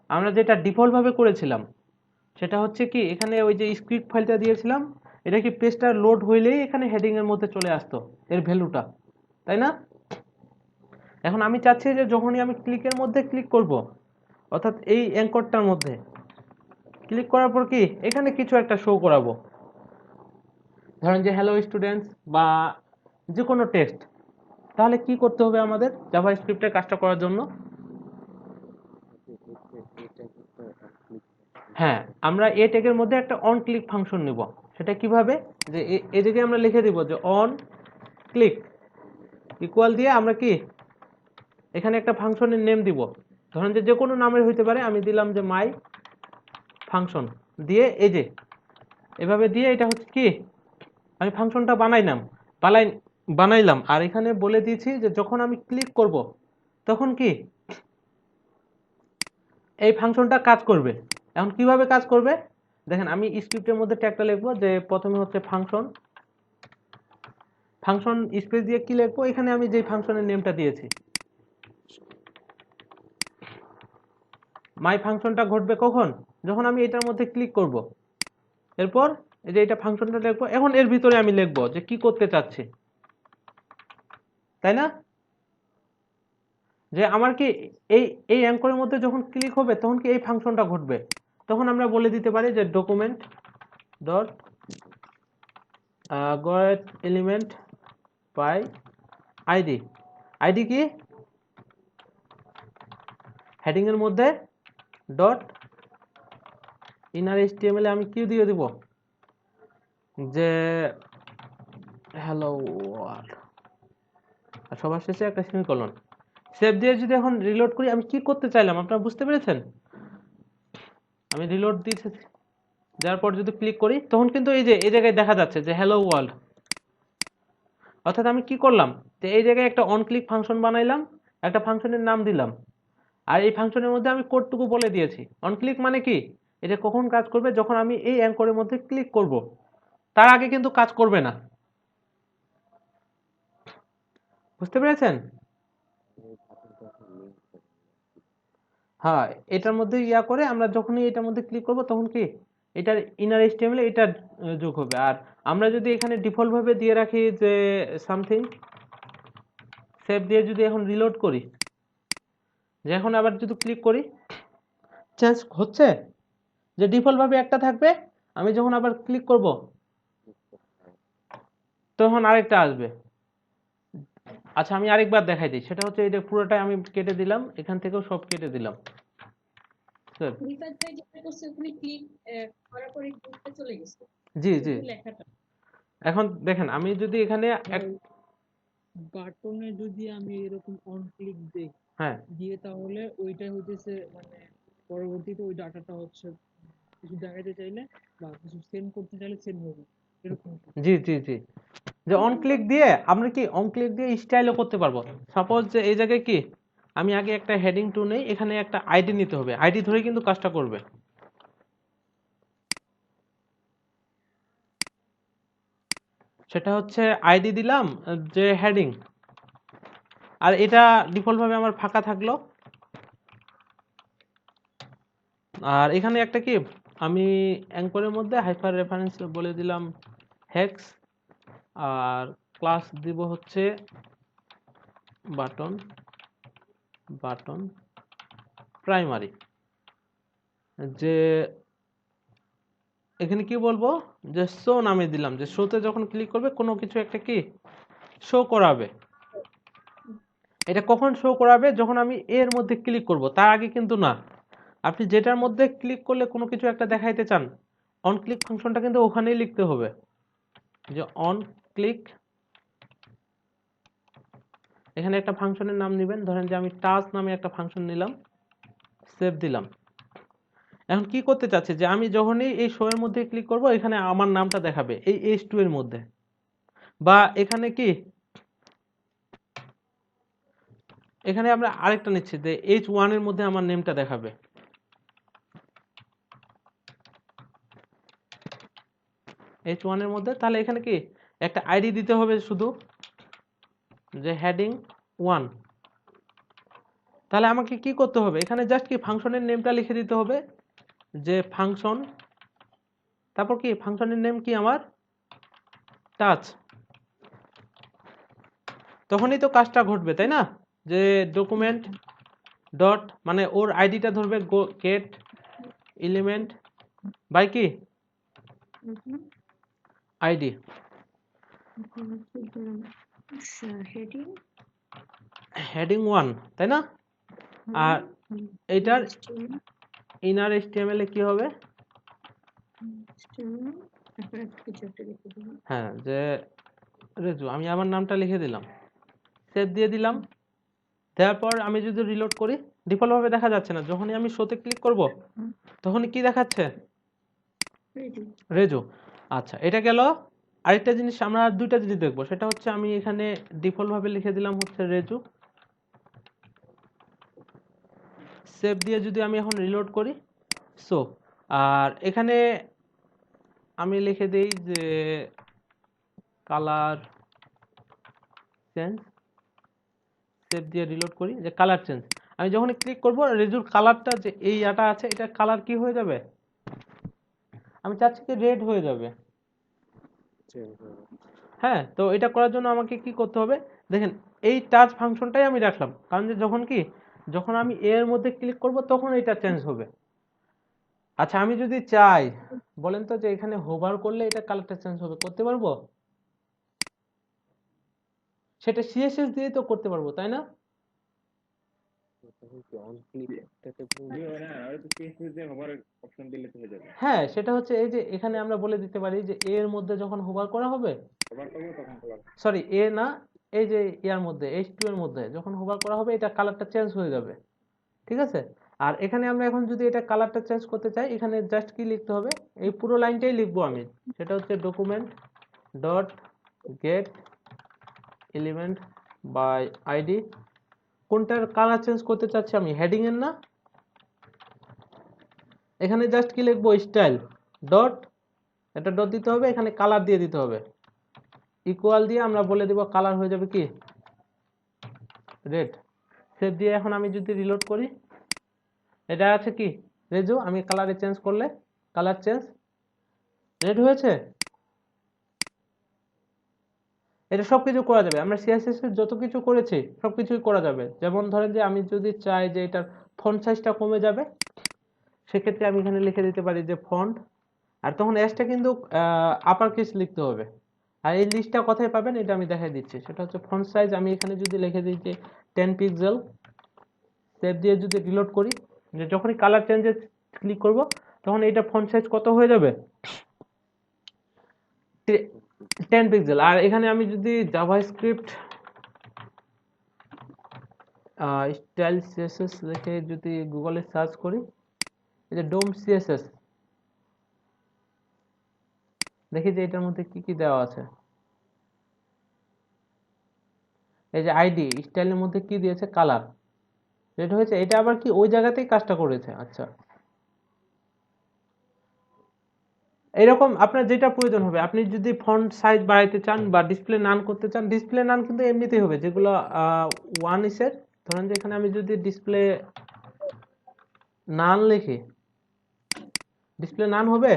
আমরা যেটা ডিফল্ট ভাবে করেছিলাম সেটা হচ্ছে কি, এখানে ওই যে স্ক্রিপ্ট ফাইলটা দিয়েছিলাম, এটা কি পেজটা লোড হইলেই এখানে হেডিং এর মধ্যে চলে আসতো এর ভ্যালুটা, তাই না? এখন আমি চাচ্ছি যে যখনই আমি ক্লিকের মধ্যে ক্লিক করব, অর্থাৎ এই অ্যাঙ্করটার মধ্যে ক্লিক করার পর কি এখানে কিছু একটা শো করাবো, ধরেন যে হ্যালো স্টুডেন্টস বা যে কোনো টেক্সট। তাহলে কি করতে হবে আমাদের জাভাস্ক্রিপ্টের কাজটা করার জন্য? হ্যাঁ, আমরা এ ট্যাগের মধ্যে একটা অন ক্লিক ফাংশন নিব। সেটা কিভাবে, যে এদিকে আমরা লিখে দিব যে অন ক্লিক ইকুয়াল দিয়ে আমরা কি এখানে একটা ফাংশনের নেম দিব, ধরেন যে কোনো নামের হইতে পারে, আমি দিলাম যে মাই ফাংশন দিয়ে, এই যে এভাবে দিয়ে, এটা হচ্ছে কি আমি ফাংশনটা বানাইলাম, আর এখানে বলে দিয়েছি যে যখন আমি ক্লিক করব তখন কি এই ফাংশনটা কাজ করবে। এখন কিভাবে কাজ করবে দেখেন, আমি স্ক্রিপ্টের মধ্যে ট্যাগটা লিখবো যে প্রথমে হচ্ছে ফাংশন স্পেস দিয়ে কি লিখবো, এখানে আমি যে ফাংশনের নেমটা দিয়েছি, মাই ফাংশনটা ঘটবে কখন, যখন আমি এটার মধ্যে ক্লিক করব। এরপর এই যে এটা ফাংশনটা লিখবো, এখন এর ভিতরে আমি লিখবো যে কি করতে চাচ্ছি, তাই না? যে আমার কি এই এই অ্যাঙ্করের মধ্যে যখন ক্লিক হবে তখন কি এই ফাংশনটা ঘটবে, তখন আমরা বলে দিতে পারি যে document dot get element by ID. ID কি হেডিং এর মধ্যে ডট ইনার HTML এ আমি কি দিয়ে দিব যে হ্যালো ওয়ার্ল্ড, আর সবার শেষে একটা সেমিকোলন। সেভ দিয়ে যদি এখন রিলোড করি, আমি কি করতে চাইলাম আপনারা বুঝতে পেরেছেন? আমি রিলোড দিয়েছি, যার পর যদি ক্লিক করি তখন কিন্তু এই যে এই জায়গায় দেখা যাচ্ছে যে হ্যালো ওয়ার্ল্ড। অর্থাৎ আমি কি করলাম, যে এই জায়গায় একটা অন ক্লিক ফাংশন বানাইলাম, একটা ফাংশনের নাম দিলাম, আর এই ফাংশনের মধ্যে আমি কোডটুকু বলে দিয়েছি। অন ক্লিক মানে কি, এটা কখন কাজ করবে, যখন আমি এই অ্যাঙ্করের মধ্যে ক্লিক করব, তার আগে কিন্তু কাজ করবে না। বুঝতে পেরেছেন? এই বাটনটা এখন লিঙ্ক করে হ্যাঁ, এটার মধ্যে ইয়া করে আমরা যখনই এটার মধ্যে ক্লিক করব তখন কি এটার ইনার এইচটিএমএল এটা যোগ হবে। আর আমরা যদি এখানে ডিফল্ট ভাবে দিয়ে রাখি যে সামথিং, সেভ দিয়ে যদি এখন রিলোড করি, যে এখন আবার যদি ক্লিক করি, চেঞ্জ হচ্ছে, যে ডিফল্ট ভাবে একটা থাকবে, আমি যখন আবার ক্লিক করব তখন আরেকটা আসবে। আচ্ছা আমি আরেকবার দেখাই দিই, সেটা হচ্ছে এটা পুরোটাই আমি কেটে দিলাম, এখান থেকেও সব কেটে দিলাম। স্যার রিফাত ভাই যেটা করছে ওখানে ক্লিক করার পরে গ্রুপে চলে গেছে জি জি, শুধু লেখাটা। এখন দেখেন আমি যদি এখানে বাটনে যদি আমি এরকম অন ক্লিক দিই, হ্যাঁ দিয়ে তাহলে ওইটা হইতেছে মানে পরবর্তীতে ওই ডাটাটা হচ্ছে কিছু দেখাইতে চাইলে বা কিছু সেন্ড করতে চাইলে সেন্ড হবে এরকম কি? জি জি জি, যে অন ক্লিক দিয়ে আমরা কি অন ক্লিক দিয়ে স্টাইলও করতে পারবো। সাপোজ যে এই জায়গায় কি আমি আগে একটা হেডিং টু নেই, এখানে একটা আইডি নিতে হবে, আইডি ধরে কিন্তু কাজটা করবে। সেটা হচ্ছে আইডি দিলাম যে হেডিং, আর এটা ডিফল্ট ভাবে আমার ফাঁকা থাকলো। আর এখানে একটা কি আমি অ্যাঙ্করের মধ্যে হাইপার রেফারেন্স বলে দিলাম হেক্স, আর ক্লাস দিব হচ্ছে বাটন, বাটন প্রাইমারি। যে এখানে কি বলবো, যে শো নামে দিলাম, যে শোতে যখন ক্লিক করবে কোনো কিছু একটা কি শো করাবে। এটা কখন শো করাবে, যখন আমি এর মধ্যে ক্লিক করব, তার আগে কিন্তু না। আপনি যেটার মধ্যে ক্লিক করলে কোনো কিছু একটা দেখাইতে চান, অন ক্লিক ফাংশনটা কিন্তু ওখানেই লিখতে হবে, যে অন ক্লিক। এখানে একটা ফাংশনের নাম নেবেন, ধরেন যে আমি টাচ নামে একটা ফাংশন নিলাম, সেভ দিলাম। এখন কি করতে চাচ্ছে, যে আমি যখনই এই শো এর মধ্যে ক্লিক করব এখানে আমার নামটা দেখাবে এই H2 এর মধ্যে, বা এখানে কি এখানে আমরা আরেকটা নিচ্ছি যে H1 এর মধ্যে আমার নেমটা দেখাবে। H1 এর মধ্যে, তাহলে এখানে কি একটা আইডি দিতে হবে শুধু, যে হেডিং 1। তাহলে আমাকে কি করতে হবে, এখানে জাস্ট কি ফাংশনের নেমটা লিখে দিতে হবে, যে ফাংশন, তারপর কি ফাংশনের নেম কি আমার টাচ। তখনই তো কাজটা ঘটবে, তাই না? যে ডকুমেন্ট ডট মানে ওর আইডিটা ধরবে গেট এলিমেন্ট বাই কি আইডি, হেডিং হেডিং 1, তাই না? আর এইটার ইনার এইচটিএমএল এ কি হবে, কিছু একটা লিখে দিন। হ্যাঁ যে রেজু, আমি আমার নামটা লিখে দিলাম, সেভ দিয়ে দিলাম। দেওয়ার পর আমি যদি রিলোড করি, ডিফল্ট ভাবে দেখা যাচ্ছে না, যখনই আমি শোতে ক্লিক করব তখনই কি দেখাচ্ছে, রেজু। আচ্ছা এটা গেল। আরেকটা জিনিস আমরা আর দুইটা জিনিস দেখবো, সেটা হচ্ছে আমি এখানে ডিফল্ট ভাবে লিখে দিলাম হচ্ছে রেজু, সেভ দিয়ে যদি আমি এখন রিলোড করি সো, আর এখানে আমি লিখে দেই যে কালার চেঞ্জ, সেভ দিয়ে রিলোড করি যে কালার চেঞ্জ। আমি যখন ক্লিক করব রেজুর কালারটা যে এই আটা আছে এটা কালার কি হয়ে যাবে, আমি চাচ্ছি কি রেড হয়ে যাবে। চেঞ্জ হবে। হ্যাঁ, তো এটা করার জন্য আমাকে কি করতে হবে, দেখেন এই টাচ ফাংশনটাই আমি রাখলাম, কারণ যে যখন আমি এর মধ্যে ক্লিক করব তখন এটা চেঞ্জ হবে। আচ্ছা আমি যদি চাই, বলেন তো যে এখানে হোভার করলে এটা কালারটা চেঞ্জ হবে, করতে পারবো? সেটা সিএসএস দিয়ে তো করতে পারবো, তাই না? তো তখন কি অন ক্লিকটাতে অপশন দিলে তো হয়ে যাবে। হ্যাঁ, সেটা হচ্ছে এই যে এখানে আমরা বলে দিতে পারি যে এর মধ্যে যখন হোভার করা হবে, আবার করবো তখন করলাম। সরি এ না, এই যে ইয়ার মধ্যে H2 এর মধ্যে যখন হোভার করা হবে এটা কালারটা চেঞ্জ হয়ে যাবে, ঠিক আছে। আর এখানে আমরা এখন যদি এটা কালারটা চেঞ্জ করতে চাই, এখানে জাস্ট কি লিখতে হবে, এই পুরো লাইনটাই লিখবো আমি, সেটা হচ্ছে document dot get element by ID. কোনটার কালার চেঞ্জ করতে চাচ্ছি আমি, হেডিং এর না, এখানে জাস্ট কি লিখবো, স্টাইল ডট, এটা ডট দিতে হবে, এখানে কালার দিয়ে দিতে হবে, ইকুয়াল দিয়ে আমরা বলে দিব কালার হয়ে যাবে কি রেড। সেভ দিয়ে এখন আমি যদি রিলোড করি, এটা আছে কি রেজো, আমি কালারে চেঞ্জ করলে কালার চেঞ্জ রেড হয়েছে। এটা সবকিছু করা যাবে, আমরা সিএসএস এর যত কিছু করেছি সবকিছুই করা যাবে। যেমন ধরেন যে আমি যদি চাই যে এটার ফন্ট সাইজটা কমে যাবে, সেক্ষেত্রে আমি এখানে লিখে দিতে পারি যে ফন্ট, আর তখন এসটা কিন্তু আপার কেস লিখতে হবে। আর এই লিস্টটা কোথায় পাবেন এটা আমি দেখাই দিচ্ছি, সেটা হচ্ছে ফন্ট সাইজ। আমি এখানে যদি লিখে দিই যে 10 পিক্সেল, সেভ দিয়ে যদি রিলোড করি, যে যখনই কালার চেঞ্জে ক্লিক করব তখন এটা ফন্ট সাইজ কত হয়ে যাবে, 10 পিক্সেল। আর এখানে আমি যদি জাভাস্ক্রিপ্ট স্টাইল সিএসএস লিখে যদি গুগলে সার্চ করি, এই যে ডোম সিএসএস, দেখি যে এটার মধ্যে কি কি দেওয়া আছে। এই যে আইডি স্টাইলের মধ্যে কি দিয়েছে, কালার রেড হয়েছে, এটা আবার কি ওই জায়গাতেই কাজটা করেছে। আচ্ছা, এরকম আপনার যেটা প্রয়োজন হবে, আপনি যদি ফন্ট সাইজ বাড়াইতে চান বা ডিসপ্লে নান করতে চান, ডিসপ্লে নান কিন্তু এমনিতেই হবে, যেগুলো ওয়ান ইসের, ধরেন যে এখানে আমি যদি ডিসপ্লে নান লিখি, ডিসপ্লে নান হবে।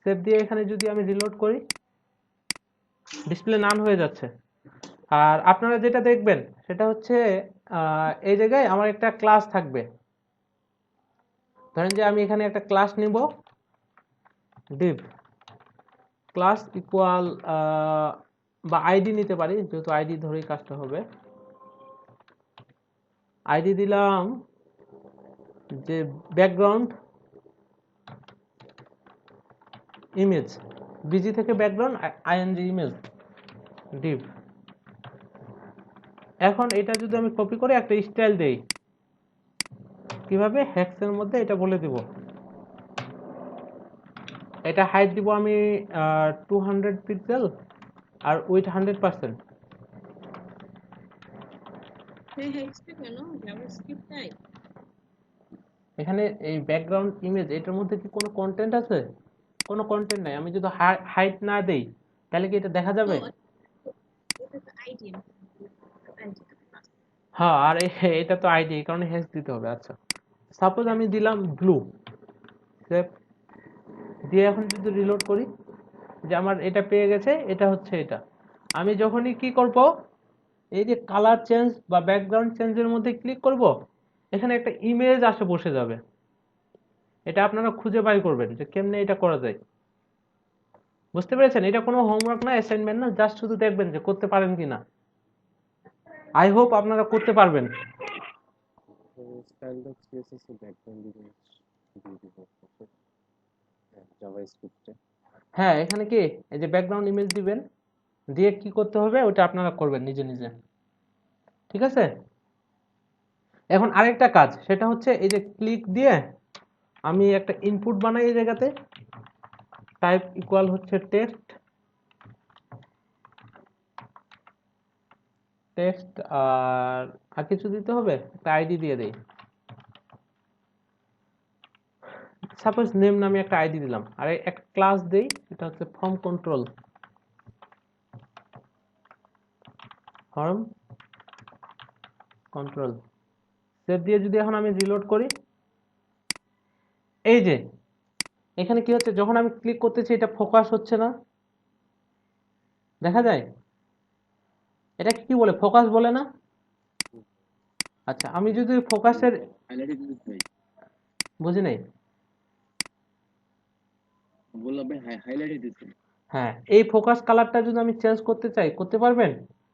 সেভ দিয়ে এখানে যদি আমি রিলোড করি, ডিসপ্লে নান হয়ে যাচ্ছে। আর আপনারা যেটা দেখবেন সেটা হচ্ছে এই জায়গায় আমার একটা ক্লাস থাকবে, ধরেন যে আমি এখানে একটা ক্লাস নিব, div ক্লাস ইকুয়াল বা আইডি নিতে পারি, যেহেতু আইডি ধরেই কাজটা হবে। আইডি দিলাম যে ব্যাকগ্রাউন্ড ইমেজ, বিজি থেকে ব্যাকগ্রাউন্ড আইএনজি ইমেজ div। এখন এটা যদি আমি কপি করে একটা স্টাইল দেই, কিভাবে, হেক্সের মধ্যে এটা বলে দিব, এটা হাইট দিব আমি 200 পিক্সেল আর উইথ 100%। কেন জাভাস্ক্রিপ্ট তাই? এখানে এই ব্যাকগ্রাউন্ড ইমেজ, এটার মধ্যে কি কোনো কন্টেন্ট আছে? কোনো কন্টেন্ট নাই। আমি যদি হাইট না দেই তাহলে কি এটা দেখা যাবে? এটা তো আইডি, হ্যাঁ, আর এটা তো আইডি, এই কারণে হেক্স দিতে হবে। আচ্ছা, সাপোজ আমি দিলাম ব্লু, সেভ দিয়ে এখন যদি রিলোড করি, যে আমার এটা পেয়ে গেছে, এটা হচ্ছে এটা। আমি যখনই কি করব, এই যে কালার চেঞ্জ বা ব্যাকগ্রাউন্ড চেঞ্জের মধ্যে ক্লিক করব, এখানে একটা ইমেজ আসে বসে যাবে। এটা আপনারা খুঁজে বাই করবেন যে কেমনে এটা করা যায়। বুঝতে পেরেছেন? এটা কোনো হোমওয়ার্ক না, অ্যাসাইনমেন্ট না, জাস্ট শুধু দেখবেন যে করতে পারেন কিনা। আই হোপ আপনারা করতে পারবেন। স্টাইল ডট সিএসএস এর ব্যাকগ্রাউন্ড ইমেজ দিয়ে দিব জাভাস্ক্রিপ্টে। হ্যাঁ, এখানে কি এই যে ব্যাকগ্রাউন্ড ইমেজ দিবেন, দিয়ে কি করতে হবে ওটা আপনারা করবেন নিজে নিজে, ঠিক আছে। এখন আরেকটা কাজ, সেটা হচ্ছে এই যে ক্লিক দিয়ে আমি একটা ইনপুট বানাই এই জায়গাতে, টাইপ ইকুয়াল হচ্ছে টেক্সট, টেক্সট আর কিছু দিতে হবে, একটা আইডি দিয়ে দেই, সাপোজ নেম নামে একটা আইডি দিলাম, আর একটা ক্লাস দেই, এটা হচ্ছে form control, form control. Save দিয়ে যদি এখন আমি রিলোড করি, এই যে এখানে কি হচ্ছে, যখন আমি ক্লিক করতেছি এটা ফোকাস হচ্ছে না, দেখা যায়। এটা কি বলে, ফোকাস বলে না? আচ্ছা, আমি যদি ফোকাসের, হাইলাইটে দিতে চাই, বুঝি নাই। বললাম ভাই হাইলাইটে দিতে। হ্যাঁ, এই ফোকাস কালারটা যদি আমি চেঞ্জ করতে চাই, করতে পারবেন।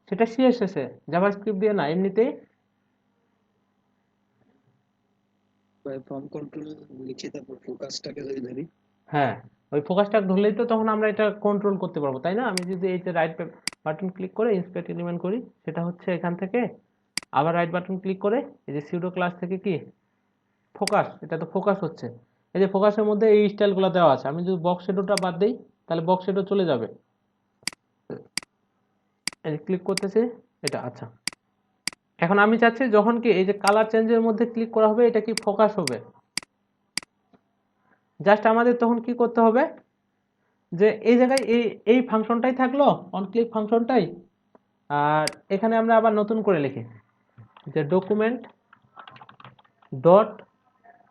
সেটা সিএসএস এ, জাভাস্ক্রিপ্ট দিয়ে না, এমনিতেই। ফর্ম কন্ট্রোল লিখে তারপর ফোকাসটাকে যদি ধরি, হ্যাঁ, ওই ফোকাসটা ধরলেই তো তখন আমরা এটা কন্ট্রোল করতে পারবো, তাই না? আমি যদি এই যে রাইট বাটন ক্লিক করে ইন্সপেক্ট এলিমেন্ট করি, সেটা হচ্ছে এখান থেকে আবার রাইট বাটন ক্লিক করে এই যে সিউডো ক্লাস থেকে কি ফোকাস, এটা তো ফোকাস হচ্ছে, এই যে ফোকাসের মধ্যে এই স্টাইলগুলো দেওয়া আছে। আমি যদি বক্স শেডোটা বাদ দিই তাহলে বক্স শেডো চলে যাবে। এই যে ক্লিক করতেছি এটা, আচ্ছা। এখন আমি চাচ্ছি যখন কি এই যে কালার চেঞ্জের মধ্যে ক্লিক করা হবে এটা কি ফোকাস হবে। জাস্ট আমাদের তখন কি করতে হবে, যে এই জায়গায় এই এই ফাংশনটাই থাকলো, অন ক্লিক ফাংশনটাই, আর এখানে আমরা আবার নতুন করে লিখি যে ডকুমেন্ট ডট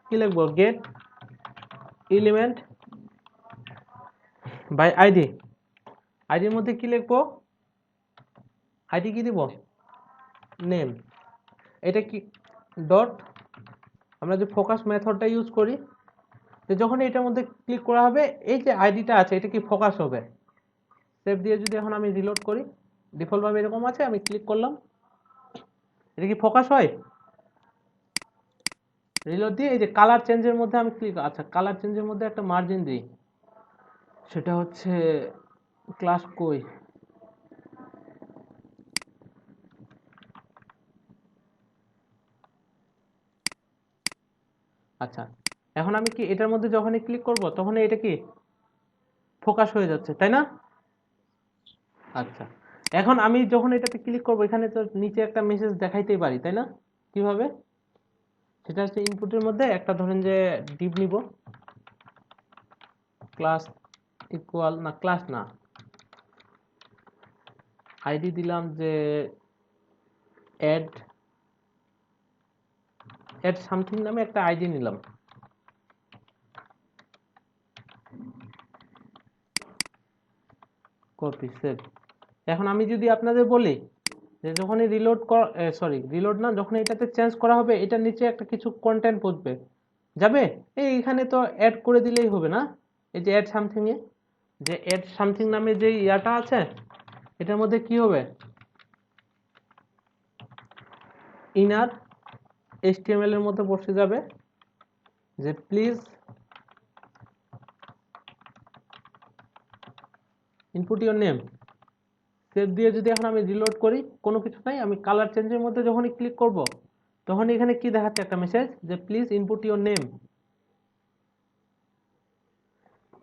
কি লিখবো, গেট এলিমেন্ট বাই আইডি। আইডির মধ্যে কি লিখবো, আইডি কি দিব, নেম। এটা কি ডট, আমরা যে ফোকাস মেথডটা ইউজ করি, যে যখন এটার মধ্যে ক্লিক করা হবে এই যে আইডিটা আছে এটা কি ফোকাস হবে। সেভ দিয়ে যদি এখন আমি রিলোড করি, ডিফল্ট ভাবে এরকম আছে, আমি ক্লিক করলাম, এটা কি ফোকাস হয়। রিলোড দিয়ে এই যে কালার চেঞ্জের মধ্যে আমি ক্লিক, আচ্ছা কালার চেঞ্জের মধ্যে একটা মার্জিন দিই, সেটা হচ্ছে ক্লাস কই, আচ্ছা। এখন আমি কি এটার মধ্যে যখনই ক্লিক করব তখনই এটা কি ফোকাস হয়ে যাচ্ছে, তাই না? আচ্ছা, এখন আমি যখন এটাতে ক্লিক করব এখানে তো নিচে একটা মেসেজ দেখাইতেই পারি, তাই না? কিভাবে, সেটা হচ্ছে ইনপুটের মধ্যে একটা ধরেন যে ডিভ নিব, ক্লাস ইকুয়াল না, ক্লাস না, আইডি দিলাম যে অ্যাড সামথিং নামে একটা আইডি নিলাম, কপি সেভ। এখন আমি যদি আপনাদের বলি যে যখনই রিলোড রিলোড না, যখন এটাতে চেঞ্জ করা হবে এটার নিচে একটা কিছু কন্টেন্ট পড়বে, যাবে এইখানে তো অ্যাড করে দিলেই হবে না, এই যে অ্যাড সামথিং এ যে অ্যাড সামথিং নামে যে ইয়াটা আছে এটার মধ্যে কি হবে, ইনার HTML এর মধ্যে বসে যাবে যে please input your name. Save দিয়ে যদি এখন আমি রিলোড করি, কোনো কিছু নাই, আমি কালার চেঞ্জের মধ্যে যখনই ক্লিক করব তখন এখানে কি দেখাচ্ছে, একটা মেসেজ যে প্লিজ ইনপুট ইওর নেম।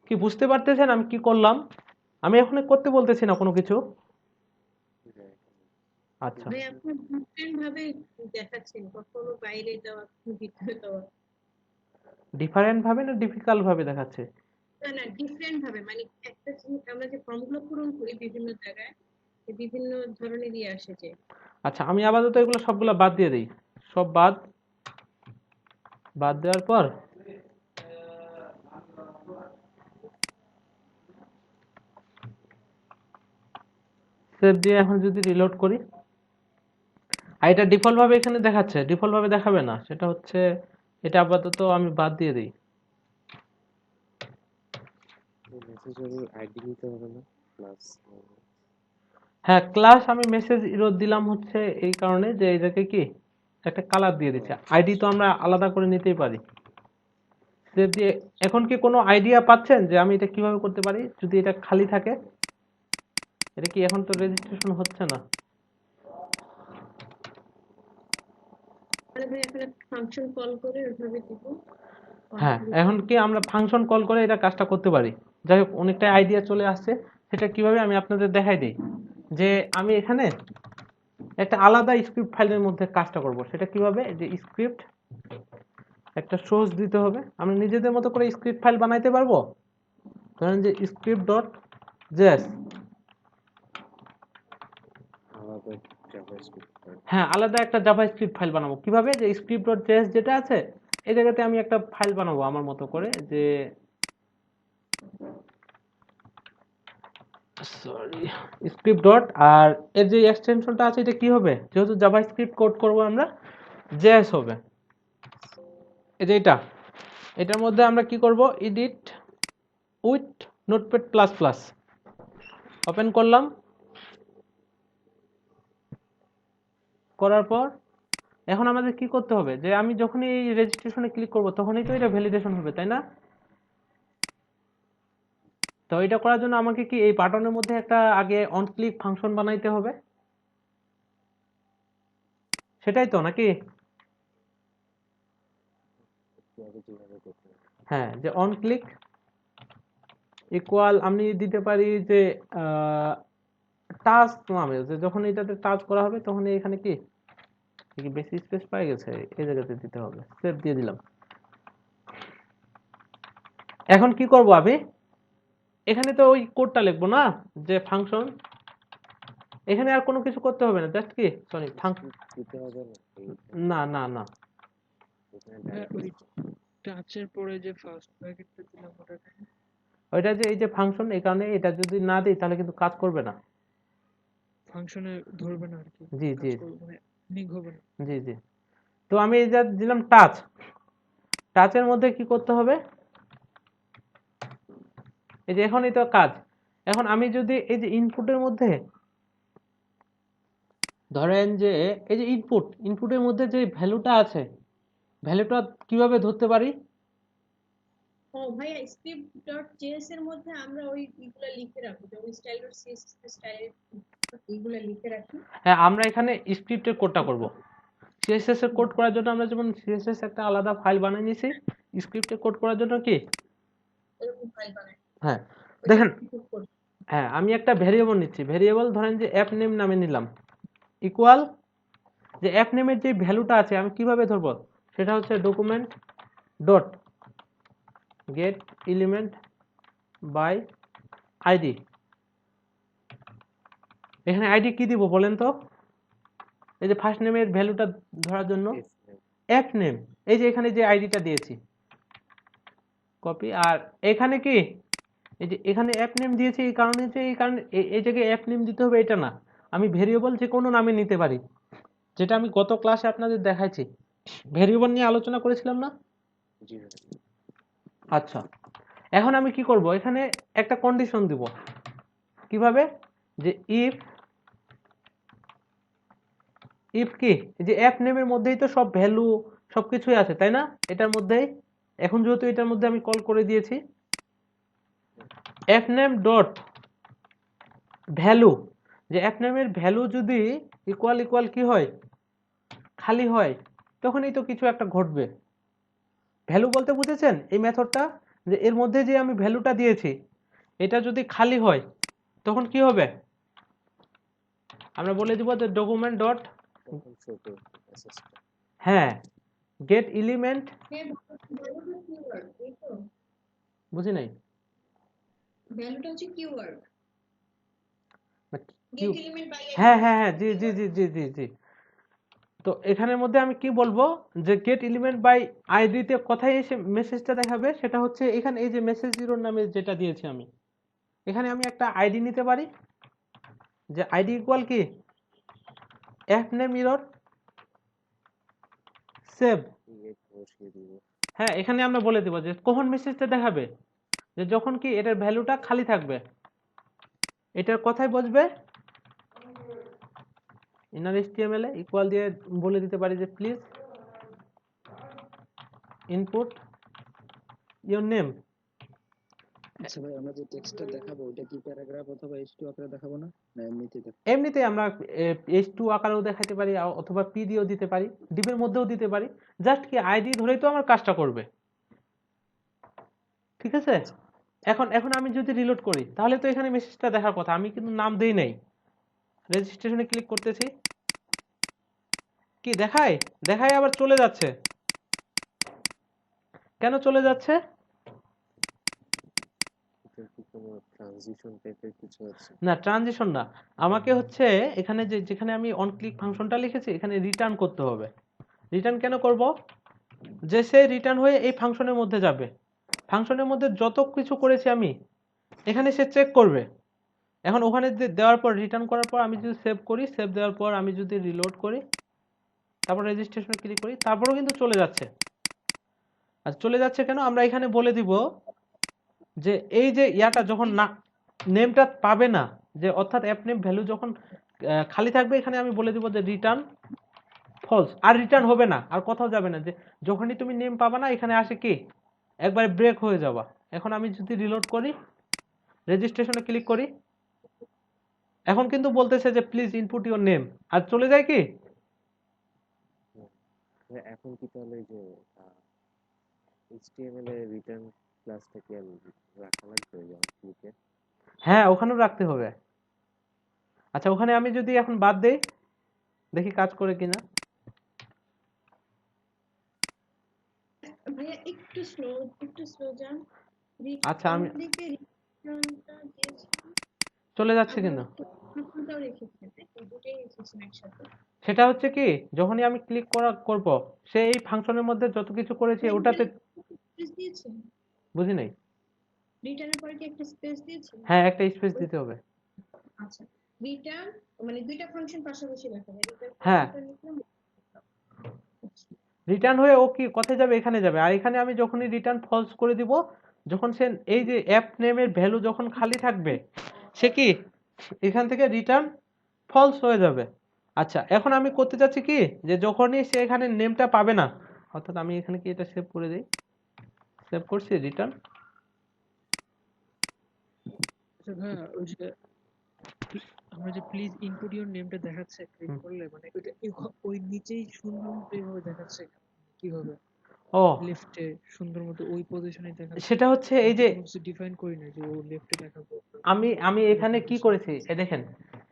কি বুঝতে পারতেছেন আমি কি করলাম? আমি এখন করতে বলতেছি না কোনো কিছু। আচ্ছা, ভাই আপনার ডিফারেন্ট ভাবে দেখাচ্ছেন, কখনো বাইরে যাওয়া, কখনো ভিতরে যাওয়া। ডিফারেন্ট ভাবে না ডিফিকাল্ট ভাবে দেখাচ্ছে? না না, ডিফারেন্ট ভাবে, মানে একটা জিনিস আমরা যে ফর্মগুলো পূরণ করি বিভিন্ন জায়গায়, বিভিন্ন ধরনের ইয়ে আসে যে। আচ্ছা, আমি আপাতত এগুলো সবগুলো বাদ দিয়ে দিই, সব বাদ দেওয়ার পর সেভ দিয়ে এখন যদি রিলোড করি, আর এটা ডিফল্ট ভাবে এখানে দেখাচ্ছে, ডিফল্ট ভাবে দেখাবে না, সেটা হচ্ছে এটা আপাতত আমি বাদ দিয়ে দিই। মেসেজের আইডি নিতে হবে না, প্লাস হ্যাঁ, ক্লাস আমি মেসেজ ইরোড দিলাম হচ্ছে এই কারণে যে এই জায়গায় কি একটা কালার দিয়ে দিচ্ছে, আইডি তো আমরা আলাদা করে নিতেই পারি। সেভ দিয়ে এখন কি কোনো আইডিয়া পাচ্ছেন যে আমি এটা কিভাবে করতে পারি যদি এটা খালি থাকে? এটা কি এখন তো রেজিস্ট্রেশন হচ্ছে না। তাহলে ভাই এখন একটা ফাংশন কল করে ওইভাবে দিব। হ্যাঁ, এখন কি আমরা ফাংশন কল করে এটা কাজটা করতে পারি। যাই হোক, অনেকটা আইডিয়া চলে আসছে, সেটা কিভাবে আমি আপনাদের দেখাই দিই। যে আমি এখানে একটা আলাদা স্ক্রিপ্ট ফাইলের মধ্যে কাজটা করব, সেটা কিভাবে, যে স্ক্রিপ্ট একটা সোর্স দিতে হবে, আমরা নিজেদের মতো করে স্ক্রিপ্ট ফাইল বানাইতে পারবো। ধরেন যে স্ক্রিপ্ট ডট জেএস, আলাদা জাভাস্ক্রিপ্ট ফাইল। হ্যাঁ আলাদা একটা জাভাস্ক্রিপ্ট ফাইল বানাবো। কিভাবে, যে স্ক্রিপ্ট ডট জেএস যেটা আছে এই জায়গাতে আমি একটা ফাইল বানাবো আমার মতো করে, যে সরি স্ক্রিপ্ট ডট, আর এর যে এক্সটেনশনটা আছে এটা কি হবে, যেহেতু জাভাস্ক্রিপ্ট কোড করব আমরা, জেএস হবে। এই যে এটার মধ্যে আমরা কি করব, edit with notepad plus plus open করলাম, করার পর এখন আমাদের কি করতে হবে, যে আমি যখনই এই রেজিস্ট্রেশনে ক্লিক করব তখনই তো এটা ভ্যালিডেশন হবে, তাই না? তো এটা করার জন্য আমাকে কি এই বাটনের মধ্যে একটা আগে অন ক্লিক ফাংশন বানাইতে হবে, সেটাই তো নাকি? একটু আগে যেভাবে করতে হবে। হ্যাঁ, যে অন ক্লিক ইকুয়াল আমি দিতে পারি যে টাচ নামে, যে যখন এটাতে টাচ করা হবে তখন এখানে কি বেশি স্পেস পাই গেছে, এই জায়গাতে দিতে হবে, সেভ দিয়ে দিলাম। এখন কি করব আমি, এখানে তো ওই কোডটা লিখবো না, যে ফাংশন, এখানে আর কোনো কিছু করতে হবে না, জাস্ট কি সরি দিতে হবে না না না না এখানে হ্যাঁ, ডাইরেক্ট ওই টাচের পরে যে ফার্স্ট ব্র্যাকেটটা দিলাম ওটা কেন? ওইটা যে এই যে ফাংশন, এই কারণে এটা যদি না দিই তাহলে কিন্তু কাজ করবে না। ফাংশনে ধরবে না আর কি, জি কাজ জি করবে মানে লিঙ্ক হবে না। জি জি। তো আমি এই যে দিলাম টাচ, টাচের মধ্যে কি করতে হবে, এই যে এখনই তো কাজ। এখন আমি যদি এই যে ইনপুটের মধ্যে ধরেন যে এই যে ইনপুটের মধ্যে যে ভ্যালুটা আছে, ভ্যালুটা কিভাবে ধরতে পারি? ও ভাইয়া script.js এর মধ্যে আমরা ওই ইগুলা লিখে রাখি, যেমন style.css স্টাইল এইগুলা লিখে রাখি। হ্যাঁ, আমরা এখানে স্ক্রিপ্টের কোডটা করব। সিএসএস এর কোড করার জন্য আমরা যেমন সিএসএস একটা আলাদা ফাইল বানিয়ে নিয়েছি, স্ক্রিপ্টের কোড করার জন্য কি, এরকম ফাইল বানাই। হ্যাঁ দেখেন, execute করি। হ্যাঁ আমি একটা ভেরিয়েবল নিচ্ছি, ভেরিয়েবল ধরেন যে অ্যাপ নেম নামে নিলাম, ইকুয়াল যে অ্যাপ নেমের যে ভ্যালুটা আছে আমি কিভাবে ধরবো, সেটা হচ্ছে document dot get element by ID. এখানে আইডি কি দিব বলেন তো, এই যে ফার্স্ট নেমের ভ্যালুটা ধরার জন্য অ্যাপ নেম, এই যে এখানে যে আইডিটা দিয়েছি কপি, আর এখানে কি এই যে এখানে অ্যাপ নেম দিয়েছি, এই কারণে যে এই কারণে এই জায়গায় অ্যাপ নেম দিতে হবে এটা না, আমি ভেরিয়েবল যে কোনো নামে নিতে পারি, যেটা আমি গত ক্লাসে আপনাদের দেখাইছি, ভেরিয়েবল নিয়ে আলোচনা করেছিলাম না? জি ভাই। আচ্ছা, এখন আমি কি করব, এখানে একটা কন্ডিশন দিব, কিভাবে, যে ইফ কি, যে অ্যাপ নেমের মধ্যেই তো সব ভ্যালু সবকিছুই আছে তাই না, এটার মধ্যেই, এখন যেহেতু এটার মধ্যে আমি কল করে দিয়েছি অ্যাপ নেম ডট ভ্যালু, যে অ্যাপ নেমের ভ্যালু যদি ইকুয়াল ইকুয়াল কি হয়, খালি হয়, তখনই তো কিছু একটা ঘটবে। ভ্যালু বলতে বুঝেছেন এই মেথডটা, যে এর মধ্যে যে আমি ভ্যালুটা দিয়েছি এটা যদি খালি হয় তখন কি হবে, আমরা বলে দিব যে ডকুমেন্ট ডট, তখন শো করবে মেসেজটা। হ্যাঁ গেট এলিমেন্ট, ভ্যালুটা কিওয়ার্ড, এই তো বুঝি নাই, ভ্যালুটা হচ্ছে keyword, Q, get element by হ্যাঁ হ্যাঁ হ্যাঁ জি জি জি জি জি জি। তো এখানের মধ্যে আমি কি বলবো, যে গেট এলিমেন্ট বাই আইডি তে কোথায় এসে মেসেজটা দেখাবে, সেটা হচ্ছে এখানে এই যে মেসেজ জিরোর নামে যেটা দিয়েছি আমি, এখানে আমি একটা আইডি নিতে পারি, যে আইডি ইকুয়াল কি অ্যাপ নেম ইরর সেভ। ইয়ে বসিয়ে দিব। হ্যাঁ, এখানে আমরা বলে দেব যে কখন মেসেজটা দেখাবে, যে যখন কি এটার ভ্যালুটা খালি থাকবে, এটার কথাই বসবে ইনার HTML এ ইকুয়াল দিয়ে বলে দিতে পারি যে প্লিজ ইনপুট ইওর নেম। আচ্ছা ভাই, আমরা যে টেক্সটটা দেখাবো ওটা কি প্যারাগ্রাফ অথবা H2 আকারে দেখাবো না, না এমনিতেই দেখাবো? এমনিতেই আমরা H2 আকারেও দেখাতে পারি, অথবা P দিয়েও দিতে পারি, ডিপের মধ্যেও দিতে পারি, জাস্ট কি আইডি ধরেই তো আমার কাজটা করবে, ঠিক আছে? এখন এখন আমি যদি রিলোড করি তাহলে তো এখানে মেসেজটা দেখার কথা, আমি কিন্তু নাম দেই নাই, রেজিস্ট্রেশনে ক্লিক করতেছি, কি দেখায়, দেখায় আবার চলে যাচ্ছে, কেন চলে যাচ্ছে, এটা কি কোনো ট্রানজিশন টাইপের কিছু আছে? না ট্রানজিশন না, আমাকে হচ্ছে এখানে যেখানে আমি অন ক্লিক ফাংশনটা লিখেছি এখানে রিটার্ন করতে হবে। রিটার্ন কেন করব, যে সে রিটার্ন হয়ে এই ফাংশনের মধ্যে যাবে, ফাংশনের মধ্যে যত কিছু করেছি আমি এখানে সে চেক করবে। এখন ওখানে দেওয়ার পর রিটার্ন করার পর আমি যদি সেভ করি, সেভ দেওয়ার পর আমি যদি রিলোড করি, তারপর রেজিস্ট্রেশনে ক্লিক করি, তারপরেও কিন্তু চলে যাচ্ছে। আর চলে যাচ্ছে কেন, আমরা এখানে বলে দিব যে এই যে ইয়াটা যখন না নেমটা পাবে না, যে অর্থাৎ অ্যাপ নেম ভ্যালু যখন খালি থাকবে, এখানে আমি বলে দিব যে রিটার্ন ফলস, আর রিটার্ন হবে না, আর কোথাও যাবে না, যে যখনই তুমি নেম পাবা না এখানে আসে কি একবারে ব্রেক হয়ে যাবা। এখন আমি যদি রিলোড করি রেজিস্ট্রেশনে ক্লিক করি, এখন কিন্তু বলতেছে যে প্লিজ ইনপুট ইওর নেম, আর চলে যায় কি এখন কি তাহলে এই যে HTML এর রিটার্ন ক্লাসটা কি আর রাখা লাগবে ক্লিকে? হ্যাঁ ওখানেও রাখতে হবে। আচ্ছা ওখানে আমি যদি এখন বাদ দেই, দেখি কাজ করে কিনা। ভাইয়া একটু স্লো যান। আচ্ছা আমি লিখে রিটার্নটা দিয়েছিলাম, চলে যাচ্ছে আবার কিন্তু ফাংশনটাও রেখেছেন, দুটোই রেখেছেন একসাথে। সেটা হচ্ছে কি যখনই আমি ক্লিক করব সে এই ফাংশনের মধ্যে যত কিছু করেছে ওটাতে স্পেস দিয়েছেন, বুঝি নাই। রিটার্নের পরে কি একটা স্পেস দিয়েছেন? হ্যাঁ একটা স্পেস দিতে হবে। আচ্ছা, রিটার্ন মানে দুইটা ফাংশন পাশাপাশি লেখা যায়, রিটার্ন হ্যাঁ ফাংশনটা লিখলাম। রিটার্ন হয়ে ও কি কোথায় যাবে, এখানে যাবে। আর এখানে আমি যখনই রিটার্ন ফলস করে দিব, যখন সে এই যে অ্যাপ নেমের ভ্যালু যখন খালি থাকবে সে কি এখান থেকে রিটার্ন ফলস হয়ে যাবে। আচ্ছা এখন আমি করতে চাচ্ছি কি যে যখনই সে এখানে নেমটা পাবে না, অর্থাৎ আমি এখানে কি এটা সেভ করে দিই, সেভ করছি রিটার্ন। আচ্ছা ভাইয়া ওই যে আমরা যে প্লিজ ইনপুট ইওর নেমটা দেখাচ্ছে ক্লিক করলে, মানে ওইটা ওই নিচেই সুন্দর মতো এইভাবে দেখাচ্ছে কিভাবে ও লেফটে সুন্দর মতো ওই পজিশনে দেখাচ্ছে? সেটা হচ্ছে এই যে ডিফাইন করি না যে ও লেফটে দেখাবো। আমি এখানে কি করেছি এ দেখেন,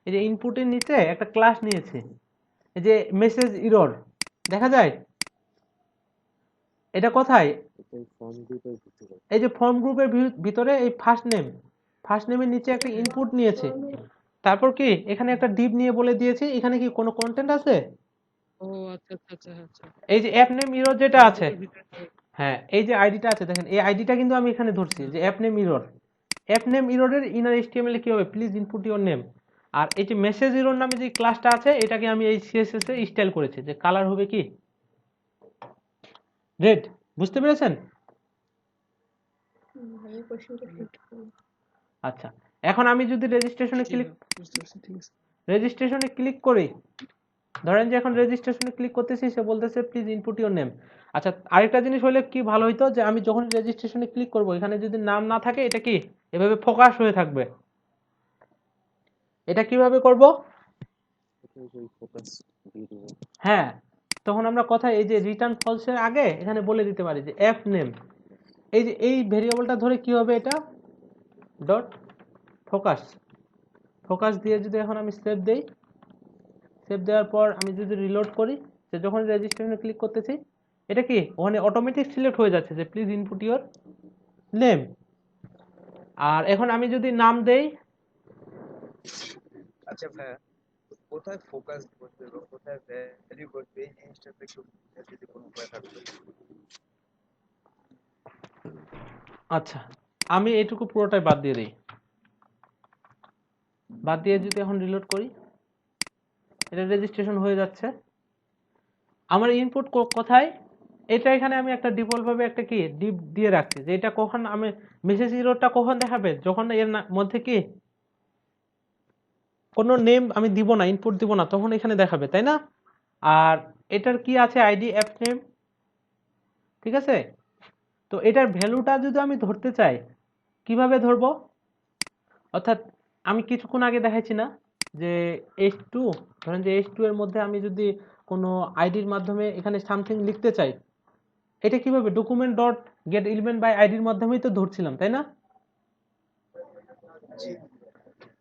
এই যে ইনপুটের নিচে একটা ক্লাস নিয়েছি, এই যে মেসেজ ইরর দেখা যায়, এটা কোথায়, এটা এই ফর্ম গ্রুপের ভিতরে। এই যে ফর্ম গ্রুপের ভিতরে এই ফার্স্ট নেমের নিচে একটা ইনপুট নিয়েছে, তারপর কি এখানে একটা ডিভ নিয়ে বলে দিয়েছি এখানে কি কোনো কন্টেন্ট আছে। ও আচ্ছা আচ্ছা আচ্ছা আচ্ছা, এই যে অ্যাপ নেম ইরর যেটা আছে, গ্রুপের ভিতরে হ্যাঁ এই যে আইডিটা আছে দেখেন, এই আইডিটা কিন্তু আমি এখানে ধরছি যে app name error. App name ইররের ইনার এইচটিএমএল কি হবে, প্লিজ ইনপুট ইওর নেম। আর এই যে মেসেজ ইরর নামে যে ক্লাসটা আছে এটাকে আমি এই সিএসএস এ স্টাইল করেছি যে কালার হবে কি রেড। বুঝতে পেরেছেন? ভাইয়া কোশ্চেনটা ঠিক করুন। আচ্ছা এখন আমি যদি রেজিস্ট্রেশনে ক্লিক বুঝতে পারছি, ঠিক আছে। রেজিস্ট্রেশনে ক্লিক করি, ধরেন যে এখন রেজিস্ট্রেশনে ক্লিক করতেছি সে বলতেছে প্লিজ ইনপুট ইওর নেম। আচ্ছা আরেকটা জিনিস হলে কি ভালো হইতো যে আমি যখন রেজিস্ট্রেশনে ক্লিক করব এখানে যদি নাম না থাকে এটা কি এভাবে ফোকাস হয়ে থাকবে। এটা কিভাবে করব, এটা ওই ফোকাস দিয়ে দিবেন। হ্যাঁ তখন আমরা কথা এই যে রিটার্ন ফলসের আগে এখানে বলে দিতে পারি যে অ্যাপ নেম, এই যে এই ভেরিয়েবলটা ধরে কি হবে এটা ডট ফোকাস, ফোকাস দিয়ে যদি এখন আমি সেভ দেই, সেভ দেওয়ার পর আমি যদি রিলোড করি, যে যখন রেজিস্ট্রেশনে ক্লিক করতেছি এটা কি ওখানে অটোমেটিক সিলেক্ট হয়ে যাচ্ছে যে প্লিজ ইনপুট ইওর নেম। আর এখন আমি যদি নাম দেই, আচ্ছা ভাইয়া, কোথায় ফোকাস বসবে এবং কোথায় ভ্যালু বসবে এই জিনিসটাতে একটু যদি কোনো উপায় থাকবে। আচ্ছা আমি এইটুকু পুরোটাই বাদ দিয়ে দিই, বাদ দিয়ে যদি এখন রিলোড করি এটা রেজিস্ট্রেশন হয়ে যাচ্ছে। আমার ইনপুট কোথায়, এটা এখানে আমি একটা ডিফল্ট ভাবে একটা কি ডিপ দিয়ে রাখছি যে এটা কখন আমি মেসেজ ইররটা কখন দেখাবে, যখন এর মধ্যে কি কোনো নেম আমি দিব না, ইনপুট দিব না, তখন এখানে দেখাবে, তাই না? আর এটার কি আছে আইডি অ্যাপ নেম, ঠিক আছে। তো এটার ভ্যালুটা যদি আমি ধরতে চাই কিভাবে ধরবো, অর্থাৎ আমি কিছুক্ষণ আগে দেখাইছি না যে H2, ধরেন যে H2 এর মধ্যে আমি যদি কোনো আইডির মাধ্যমে এখানে সামথিং লিখতে চাই, এটা কিভাবে document dot get element by আইডির মাধ্যমেই তো ধরছিলাম, তাই না?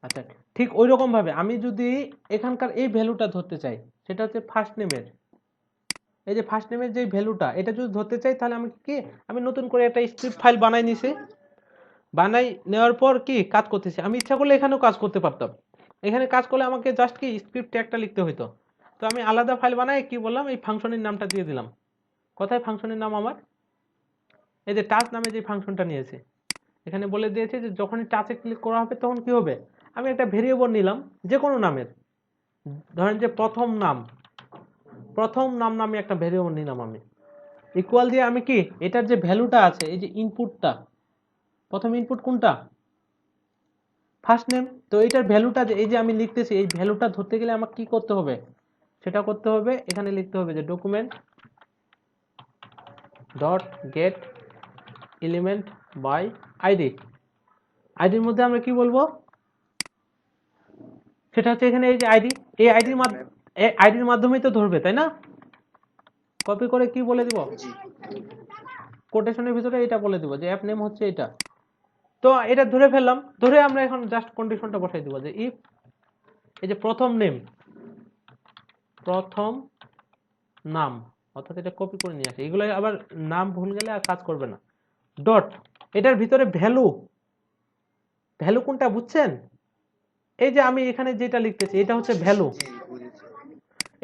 আচ্ছা ঠিক ওই রকম ভাবে আমি যদি এখানকার এই ভ্যালুটা ধরতে চাই, সেটা হচ্ছে ফার্স্ট নেমের, এই যে ফার্স্ট নেমের যে ভ্যালুটা এটা যদি ধরতে চাই তাহলে আমি কি আমি নতুন করে একটা স্ক্রিপ্ট ফাইল বানাই নিছি, বানাই নেওয়ার পর কি কাজ করতেছি, আমি ইচ্ছা করলে এখানেও কাজ করতে পারতাম, এখানে কাজ করলে আমাকে জাস্ট কি স্ক্রিপ্ট ট্যাগটা লিখতে হতো। তো আমি আলাদা ফাইল বানাই কি বললাম এই ফাংশনের নামটা দিয়ে দিলাম। কোথায় ফাংশনের নাম আমার, এই যে টাচ নামে যে ফাংশনটা নিয়েছে এখানে বলে দিয়েছে যে যখনই টাচে ক্লিক করা হবে তখন কি হবে, আমি একটা ভেরিয়েবল নিলাম যে কোনো নামের, ধরেন যে প্রথম নাম নামে একটা ভেরিয়েবল নিলাম আমি, ইকুয়াল দিয়ে আমি কি এটার যে ভ্যালুটা আছে এই যে ইনপুটটা, প্রথম ইনপুট কোনটা ফার্স্ট নেম, তো এটার ভ্যালুটা যে এই যে আমি লিখতেছি এই ভ্যালুটা ধরতে গেলে আমাকে কি করতে হবে, সেটা করতে হবে এখানে লিখতে হবে যে document dot get element by ID, আইডির মধ্যে আমরা কি বলবো, সেটা হচ্ছে এখানে এই যে আইডি, এই আইডির মাধ্যমেই তো ধরবে, তাই না? কপি করে কি বলে দিব, জি কোটেশনের ভিতরে এটা বলে দিব যে অ্যাপ নেম হচ্ছে এটা। তো এটা ধরে ফেললাম, ধরে আমরা এখন জাস্ট কন্ডিশনটা বসাই দিব যে ইফ এই যে প্রথম নাম, অর্থাৎ এটা কপি করে নিয়ে আসে, এগুলো আবার নাম ভুল গেলে আর কাজ করবে না। ডট, এটার ভিতরে ভ্যালু কোনটা বুঝছেন? এই যে আমি এখানে যেটা লিখতেছি এটা হচ্ছে ভ্যালু। জি বুঝেছি।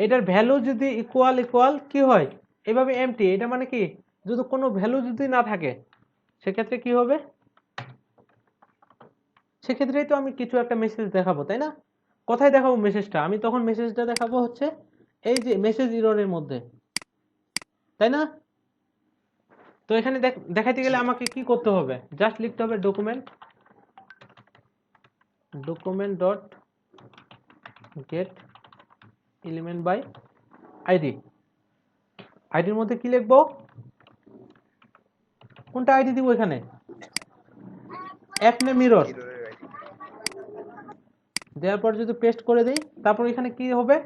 এটার ভ্যালু যদি ইকুয়াল কি হয়, এভাবে এমটি, এটা মানে কি, যদি কোনো ভ্যালু যদি না থাকে সেক্ষেত্রে কি হবে, সেক্ষেত্রেই তো আমি কিছু একটা মেসেজ দেখাবো, তাই না? কোথায় দেখাবো মেসেজটা, আমি তখন মেসেজটা দেখাবো হচ্ছে এই যে মেসেজ এররের মধ্যে, তাই না? তো এখানে দেখাইতে গেলে আমাকে কি করতে হবে, জাস্ট লিখতে হবে document dot get element by ID. আইডির মধ্যে কি লিখবো, কোনটা আইডি দিব, এখানে অ্যাপ নেম মিরর মিররের আইডি। দেওয়ার পর যদি পেস্ট করে দিই, তারপর এখানে কি হবে,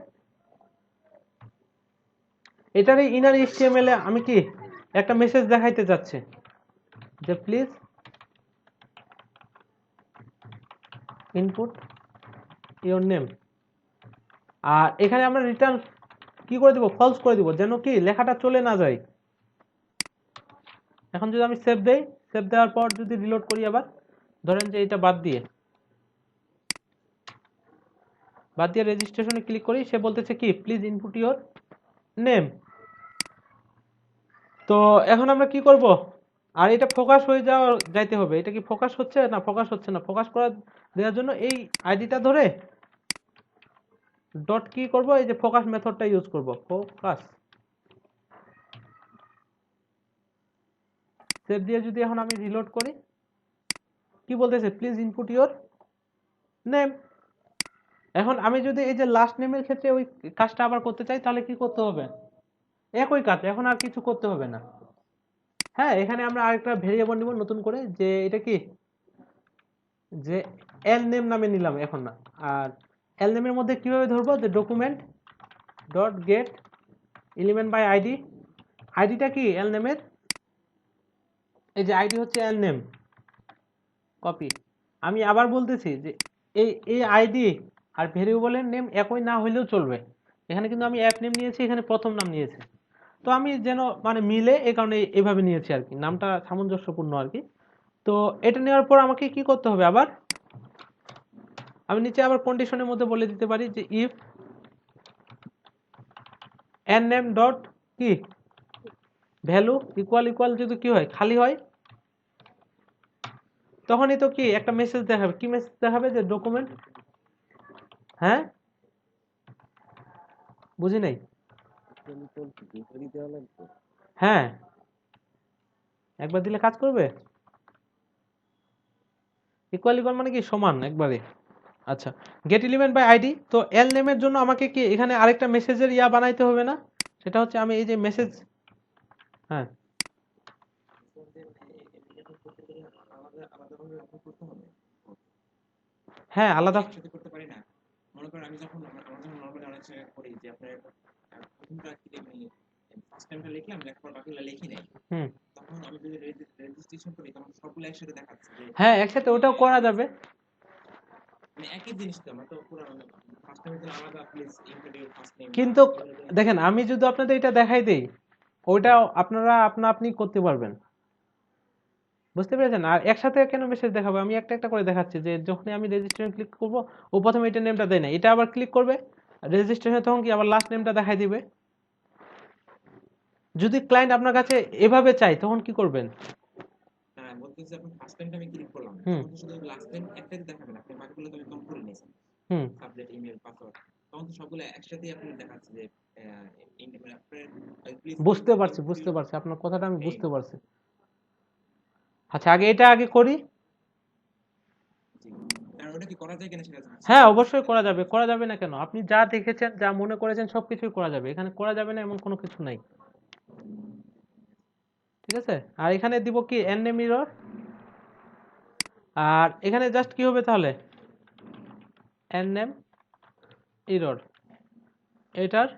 এটার এই ইনার এইচটিএমএল এ আমি কি একটা মেসেজ দেখাইতে যাচ্ছে যে প্লিজ ইনপুট ইওর নেম, আর এখানে আমরা রিটার্ন কি করে দিব, ফলস করে দিব, যেন কি লেখাটা চলে না যায়। এখন যদি আমি সেভ দেই, সেভ দেওয়ার পর যদি রিলোড করি, আবার ধরেন যে এটা বাদ দিয়ে রেজিস্ট্রেশনে ক্লিক করি, সে বলতেছে কি প্লিজ ইনপুট ইওর নেম। তো এখন আমরা কি করব, আর এটা ফোকাস হয়ে যাইতে হবে, এটা কি ফোকাস হচ্ছে না, ফোকাস হচ্ছে না, ফোকাস করা দেওয়ার জন্য এই আইডিটা ধরে ডট কি করব, এই যে ফোকাস মেথডটা ইউজ করব, ফোকাস। সেভ দিয়ে যদি এখন আমি রিলোড করি, কি বলতেছে প্লিজ ইনপুট ইওর নেম। এখন আমি যদি এই যে লাস্ট নেমের ক্ষেত্রে ওই কাজটা আবার করতে চাই, তাহলে কি করতে হবে, একই কাজ, এখন আর কিছু করতে হবে না। হ্যাঁ, এখানে আমরা আরেকটা ভেরিয়েবল নিব নতুন করে, যে এটা কি, যে এল নেম নামে নিলাম এখন না, আর এল নেমের মধ্যে কিভাবে ধরবো, যে document dot get element by ID. আইডিটা কি এল নেমের, এই যে আইডি হচ্ছে এল নেম, কপি। আমি আবার বলতেছি যে এই আইডি আর ভেরিয়েবলের নেম একই না হইলেও চলবে, এখানে কিন্তু আমি অ্যাপ নেম নিয়েছি, এখানে প্রথম নাম নিয়েছি, তো আমি যেন মানে মিলে এই কারণে এভাবে নিয়েছি আর কি, নামটা সামঞ্জস্যপূর্ণ আর কি। তো এটা নেওয়ার পর আমাকে কি করতে হবে, আবার আমি নিচে আবার কন্ডিশনের মধ্যে বলে দিতে পারি যে ইফ এন নেম ডট কি ভ্যালু ইকুয়াল যদি কি হয়, খালি হয়, তখনই তো কি একটা মেসেজ দেখাবে, কি মেসেজ দেখাবে, যে ডকুমেন্ট, হ্যাঁ বুঝি নাই, দুইবারই দেওয়া লাগবে। হ্যাঁ একবার দিলে কাজ করবে, ইকুয়াল মানে কি সমান একবারে। আচ্ছা, গেট এলিমেন্ট বাই আইডি, তো এল নেমের জন্য আমাকে কি এখানে আরেকটা মেসেজের বানাইতে হবে না, সেটা হচ্ছে আমি এই যে মেসেজ, হ্যাঁ হ্যাঁ আলাদা, করতে পারি না। মনে করেন আমি যখন নরমালি অনেক জায়গায় করি যে আপনার প্রথমটা ফার্স্ট টাইমটা লিখলাম, লেখার পর বাকিগুলো লিখি নাই, তখন আমি যদি রেজিস্ট্রেশন করি তখন সবগুলো একসাথে দেখাচ্ছে যে হ্যাঁ একসাথে ওটাও করা যাবে, মানে একই জিনিস তো আমরা তো পুরো ফার্স্ট টাইমের জন্য আলাদা প্লিজ ইনক্লুড ফার্স্ট নেম। কিন্তু দেখেন আমি যদি আপনাদের এটা দেখাই দেই, ওইটা আপনারা আপনি করতে পারবেন, বুঝতে পেরেছেন? আর একসাথে কেন মেসেজ দেখাবো, আমি একটা একটা করে দেখাচ্ছি, যে যখন আমি রেজিস্ট্রেশন ক্লিক করব, ও প্রথমে এটা নেমটা দেয় না, এটা আবার ক্লিক করবে রেজিস্ট্রেশন, তখন কি আবার লাস্ট নেমটা দেখাই দিবে। যদি ক্লায়েন্ট আপনার কাছে এভাবে চাই, তখন কি করবেন, হ্যাঁ বলতেছি আপনি ফার্স্ট টাইমটা আমি ক্লিক করলাম, তখন তো শুধু লাস্ট টাইম একটাই দেখাবে না, আপনি বাকিগুলো তো কম করে নিয়েছেন, সাবজেক্ট ইমেল পাসওয়ার্ড, তখন তো সবগুলো একসাথেই আপনি দেখাচ্ছে যে বুঝতে পারছি আপনার কথাটা, আমি বুঝতে পারছি। আচ্ছা আগে এটা করি, ওটা কি করা যায় কিনা সেটা জানাচ্ছি। হ্যাঁ অবশ্যই করা যাবে, করা যাবে না কেন, আপনি যা দেখেছেন যা মনে করেছেন সবকিছুই করা যাবে, এখানে করা যাবে না এমন কোনো কিছু নাই, ঠিক আছে? আর এখানে দিব কি এন নেম মিরর, আর এখানে জাস্ট কি হবে তাহলে এর নেম এরর, এটার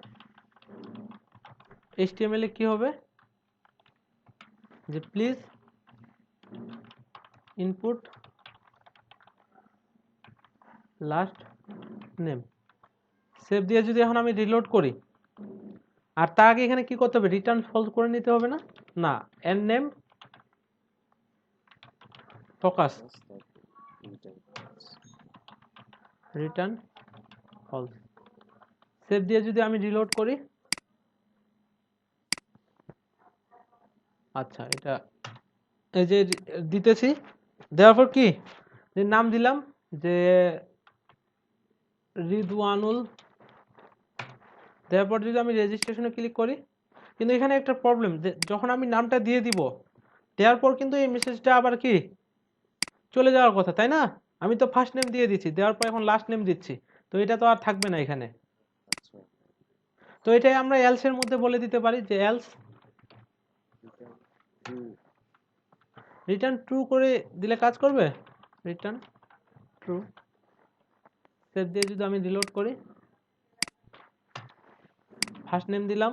HTML এ কি হবে যে please input last name. Save দিয়ে যদি এখন আমি রিলোড করি, আর তার আগে এখানে কি করতে হবে, রিটার্ন ফলস করে নিতে হবে না? না, এর name focus return false. Save দিয়ে যদি আমি রিলোড করি, আচ্ছা এটা এই যে দিতেছি, দেওয়ার পর কি যে নাম দিলাম যে রিদওয়ানুল, দেওয়ার পর যদি আমি রেজিস্ট্রেশনে ক্লিক করি, কিন্তু এখানে একটা প্রবলেম যে যখন আমি নামটা দিয়ে দিব, দেওয়ার পর কিন্তু এই মেসেজটা আবার কি চলে যাওয়ার কথা, তাই না? আমি তো ফার্স্ট নেম দিয়ে দিচ্ছি, দেওয়ার পর এখন লাস্ট নেম দিচ্ছি, তো এটা তো আর থাকবে না এখানে। তো এটাই আমরা এলস এর মধ্যে বলে দিতে পারি যে এলস রিটার্ন ট্রু করে দিলে কাজ করবে, রিটার্ন ট্রু। সেভ দিয়ে যদি আমি রিলোড করি, ফার্স্ট নেম দিলাম,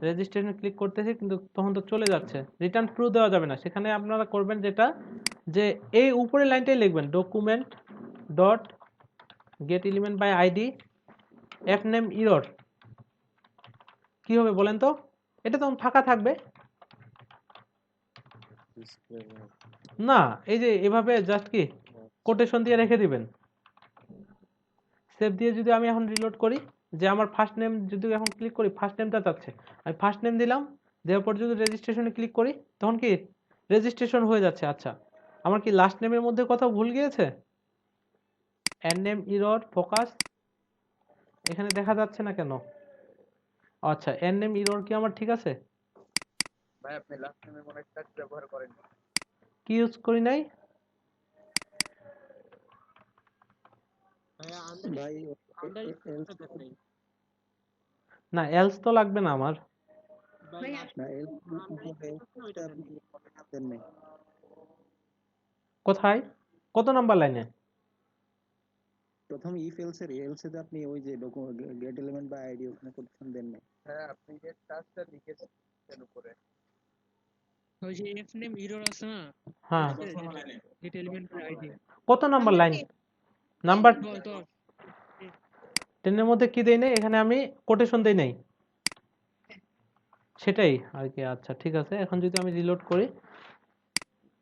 রেজিস্ট্রেশন ক্লিক করতেছি, কিন্তু তখন তো চলে যাচ্ছে। রিটার্ন ট্রু দেওয়া যাবে না, সেখানে আপনারা করবেন যেটা, যে এই উপরের লাইনটাই লিখবেন document dot get element by ID F name error. কি হবে বলেন তো? এটা তখন ফাঁকা থাকবে না, এই যে এভাবে জাস্ট কি কোটেশন দিয়ে রেখে দিবেন। সেভ দিয়ে যদি আমি এখন রিলোড করি, যে আমার ফার্স্ট নেম যদি এখন ক্লিক করি, ফার্স্ট নেমটা চাচ্ছে, আমি ফার্স্ট নেম দিলাম, দেওয়ার পর যদি রেজিস্ট্রেশনে ক্লিক করি, তখন কি রেজিস্ট্রেশন হয়ে যাচ্ছে। আচ্ছা, আমার কি লাস্ট নেমের মধ্যে কোথাও ভুল গিয়েছে? এর নেম এরর ফোকাস এখানে দেখা যাচ্ছে না কেন? আচ্ছা, এর নেম এরর কি আমার ঠিক আছে? ভাই আপনি লাস্ট নেমে মনে একটা ব্যবহার করেন, কি ইউজ করি নাই? ভাই না, এলস তো লাগবে না আমার। ভাই না আপনি দেন নাই। কোথায়, কত নাম্বার লাইনে? প্রথম ইফ এলস এর এলস এ আপনি ওই যে গেট এলিমেন্ট বা আইডি ওখানে কোটেশন দেন নাই। হ্যাঁ আপনি যে টাস্কটা লিখেছেন উপরে, ওই যে এফ নেম এরর আছে না, হ্যাঁ, গেট এলিমেন্ট আইডি কত নাম্বার লাইন? নাম্বার 10 10 এর মধ্যে কি দেই নাই, এখানে আমি কোটেশন দেই নাই, সেটাই আর কি। আচ্ছা ঠিক আছে, এখন যদি আমি রিলোড করি,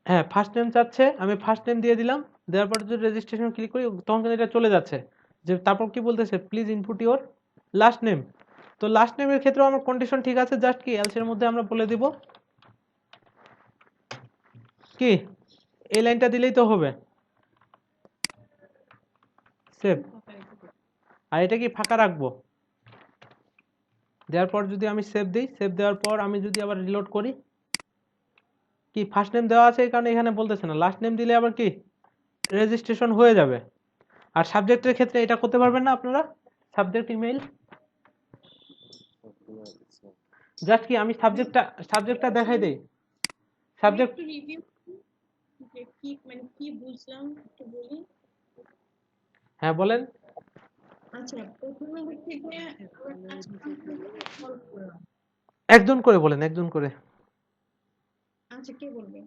হ্যাঁ ফার্স্ট নেম চাচ্ছে, আমি ফার্স্ট নেম দিয়ে দিলাম, দেওয়ার পর যদি রেজিস্ট্রেশন ক্লিক করি, তখন কিন্তু এটা চলে যাচ্ছে। যে তারপর কি বলতেছে, please input your last name. তো লাস্ট নেমের ক্ষেত্রেও আমার কন্ডিশন ঠিক আছে, জাস্ট কি এলস এর মধ্যে আমরা বলে দিব কি এই লাইনটা দিলেই তো হবে। সেভ, আর এটা কি ফাঁকা রাখবো। দেওয়ার পর যদি আমি সেভ দিই, সেভ দেওয়ার পর আমি যদি আবার রিলোড করি, কি ফার্স্ট নেম দেওয়া আছে এই কারণে এখানে বলতেছে না, লাস্ট নেম দিলে আবার কি রেজিস্ট্রেশন হয়ে যাবে। আর সাবজেক্টের ক্ষেত্রে এটা করতে পারবেন না আপনারা, সাবজেক্ট ইমেইল জাস্ট কি আমি সাবজেক্টটা দেখাই দেই। সাবজেক্ট একটু রিভিউ যে কি মানে কি বুঝলাম একটু বলি। হ্যাঁ বলেন। আচ্ছা, প্রথমে হচ্ছে যে আমরা কাজ সলভ করলাম। একজন করে বলেন, একজন করে আচ্ছা, কে বলবেন?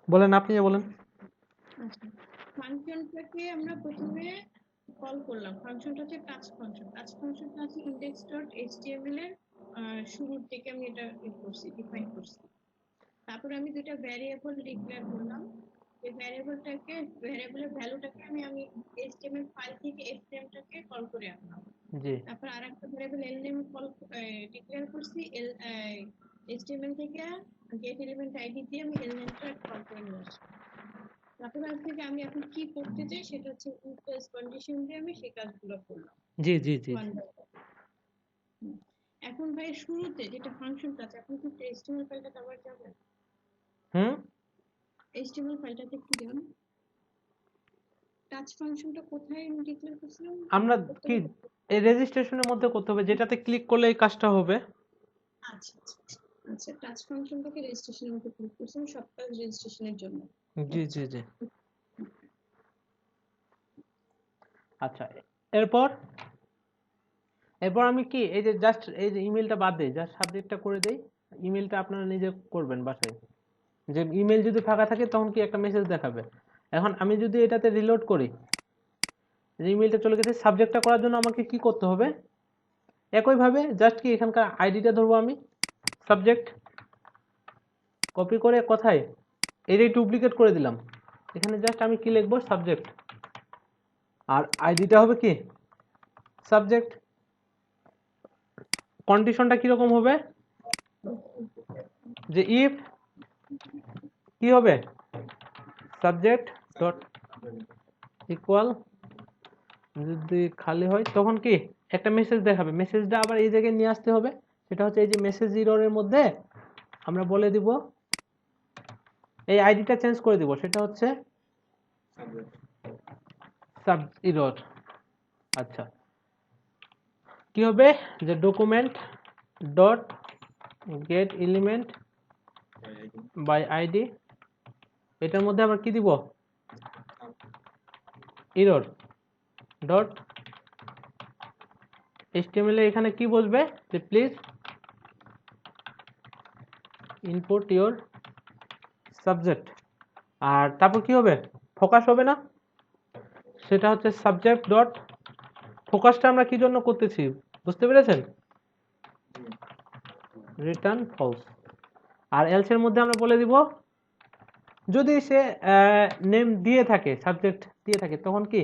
বলেন, আপনি বলেন। আচ্ছা, ফাংশনটাকে আমরা প্রথমে কল করলাম। ফাংশনটা হচ্ছে টাচ ফাংশন। টাচ ফাংশনটা আছে index.html এর শুরুর থেকে আমি এটা ডিফাইন করছি। তারপরে আমি দুটো ভ্যারিয়েবল ডিক্লেয়ার করলাম। এই ভ্যারিয়েবলের ভ্যালুটাকে আমি HTML ফাইল থেকে fname-টাকে কল করে আনলাম। জি, তারপর আরেকটা ভ্যারিয়েবল lname কল ডিক্লেয়ার করছি, HTML থেকে গেট এলিমেন্ট আইডি দিয়ে আমি lname-টা কল করে নিয়ে আসলাম। তারপর থেকে আমি এখন কি করতে চাই সেটা হচ্ছে if else কন্ডিশন দিয়ে আমি সেই কাজগুলো করলাম। জি জি জি One by one। এখন ভাই শুরুতে যেটা ফাংশনটা আছে, আপনি কি HTML ফাইলটা আবার যাবেন? HTML ফাইলটাতে একটু যান। টাচ ফাংশনটা কোথায় আমি ডিক্লেয়ার করছিলাম? আমরা কি এই রেজিস্ট্রেশনের মধ্যে করতে হবে, যেটাতে ক্লিক করলে এই কাজটা হবে। আচ্ছা, টাচ ফাংশনটাকে রেজিস্ট্রেশনের মধ্যে ক্লিক করছিলাম সব কাজ রেজিস্ট্রেশনের জন্য। জি জি জি। আচ্ছা, এরপর এরপর আমি কি এই যে জাস্ট এই যে ইমেলটা বাদ দেই, জাস্ট সাবজেক্টটা করে দেই। ইমেলটা আপনারা নিজে করবেন বাসায়। যে ইমেল যদি ফাঁকা থাকে তখন কি একটা মেসেজ দেখাবে। এখন আমি যদি এটাতে রিলোড করি, যে ইমেলটা চলে গেছে, সাবজেক্টটা করার জন্য আমাকে কি করতে হবে? একইভাবে জাস্ট কি এখানকার আইডিটা ধরবো আমি, সাবজেক্ট কপি করে কোথায়, এটাই ডুপ্লিকেট করে দিলাম। এখানে জাস্ট আমি কি লিখবো? সাবজেক্ট। আর আইডিটা হবে কি? সাবজেক্ট। কন্ডিশনটা কিরকম হবে? যে ইফ কি হবে? সাবজেক্ট ডট ইকুয়াল, যদি খালি হয় তখন কি একটা মেসেজ দেখাবে। মেসেজটা আবার এই জায়গায় নিয়ে আসতে হবে। সেটা হচ্ছে এই যে মেসেজ এররের মধ্যে আমরা বলে দিব, এই আইডিটা চেঞ্জ করে দিব, সেটা হচ্ছে সাব এরর। আচ্ছা, কি হবে? যে document dot get element by ID, এটার মধ্যে আবার কি দিব? এরর ডট HTML এ এখানে কি বসবে? যে প্লিজ ইনপুট ইওর সাবজেক্ট। আর তারপর কি হবে? ফোকাস হবে না? সেটা হচ্ছে সাবজেক্ট ডট, ফোকাসটা আমরা কি জন্য করতেছি বুঝতে পেরেছেন? Return false. আর এলস এর মধ্যে আমরা বলে দিব, যদি সে নেম দিয়ে থাকে, সাবজেক্ট দিয়ে থাকে, তখন কি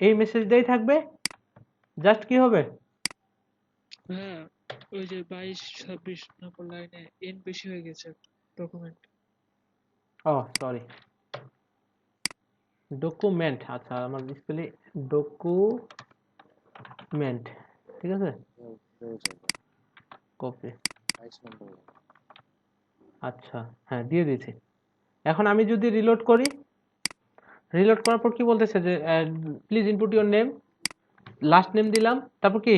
এই মেসেজটাই থাকবে। জাস্ট কি হবে? হ্যাঁ, ওই যে 22-26 নম্বর লাইনে এন বেশি হয়ে গেছে ডকুমেন্ট। ও সরি, ডকুমেন্ট। আচ্ছা, আমার ডিসপ্লে ডকুমেন্ট, ঠিক আছে, হয়ে যাবে কপি। 22 নম্বর। আচ্ছা, হ্যাঁ দিয়ে দিয়েছি। এখন আমি যদি রিলোড করি, রিলোড করার পর কি বলতেছে? যে please input your name, last name দিলাম, তারপর কি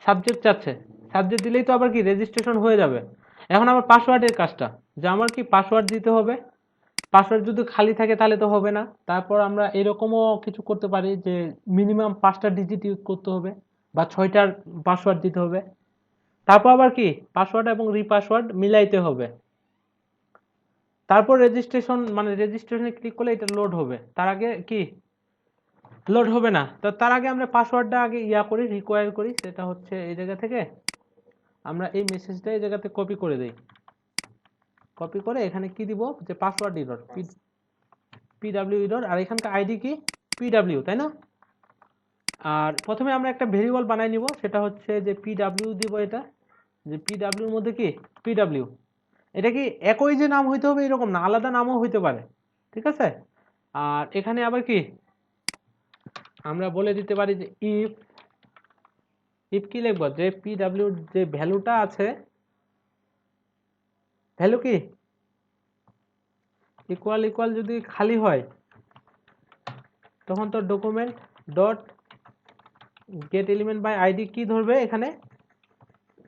সাবজেক্ট চাচ্ছে। সাবজেক্ট দিলেই তো আবার কি রেজিস্ট্রেশন হয়ে যাবে। এখন আমার পাসওয়ার্ডের কাজটা, যে আমার কি পাসওয়ার্ড দিতে হবে। পাসওয়ার্ড যদি খালি থাকে তাহলে তো হবে না। তারপর আমরা এরকমও কিছু করতে পারি যে মিনিমাম 5টা ডিজিট ইউজ করতে হবে বা 6টার পাসওয়ার্ড দিতে হবে। তারপর আবার কি পাসওয়ার্ড এবং রিপাসওয়ার্ড মিলাইতে হবে। তারপর রেজিস্ট্রেশন, মানে রেজিস্ট্রেশনে ক্লিক করলে এটা লোড হবে। তার আগে কি লোড হবে না। তো তার আগে আমরা পাসওয়ার্ডটা আগে করি, রিকোয়ার করি। সেটা হচ্ছে এই জায়গা থেকে আমরা এই মেসেজটা এই জায়গাতে কপি করে দেই। কপি করে এখানে কি দিব? যে পাসওয়ার্ড এরর, পিডব্লিউ এরর। আর এখানকার আইডি কি? পিডব্লিউ, তাই না? আর প্রথমে আমরা একটা ভেরিয়েবল বানাই নিব, সেটা হচ্ছে যে পিডব্লিউ দিব। এটা যে পিডব্লিউর মধ্যে কি পিডব্লিউ, এটা কি একই যে নাম হইতে হবে এরকম না, আলাদা নামও হইতে পারে, ঠিক আছে? আর এখানে আবার কি আমরা বলে দিতে পারি যে ইফ, ইফ কি লিখবো? যে পিডব্লিউ যে ভ্যালুটা আছে, ভ্যালু কি ইকুয়াল ইকুয়াল যদি খালি হয়, তখন তো document dot get element by ID কি ধরবে? এখানে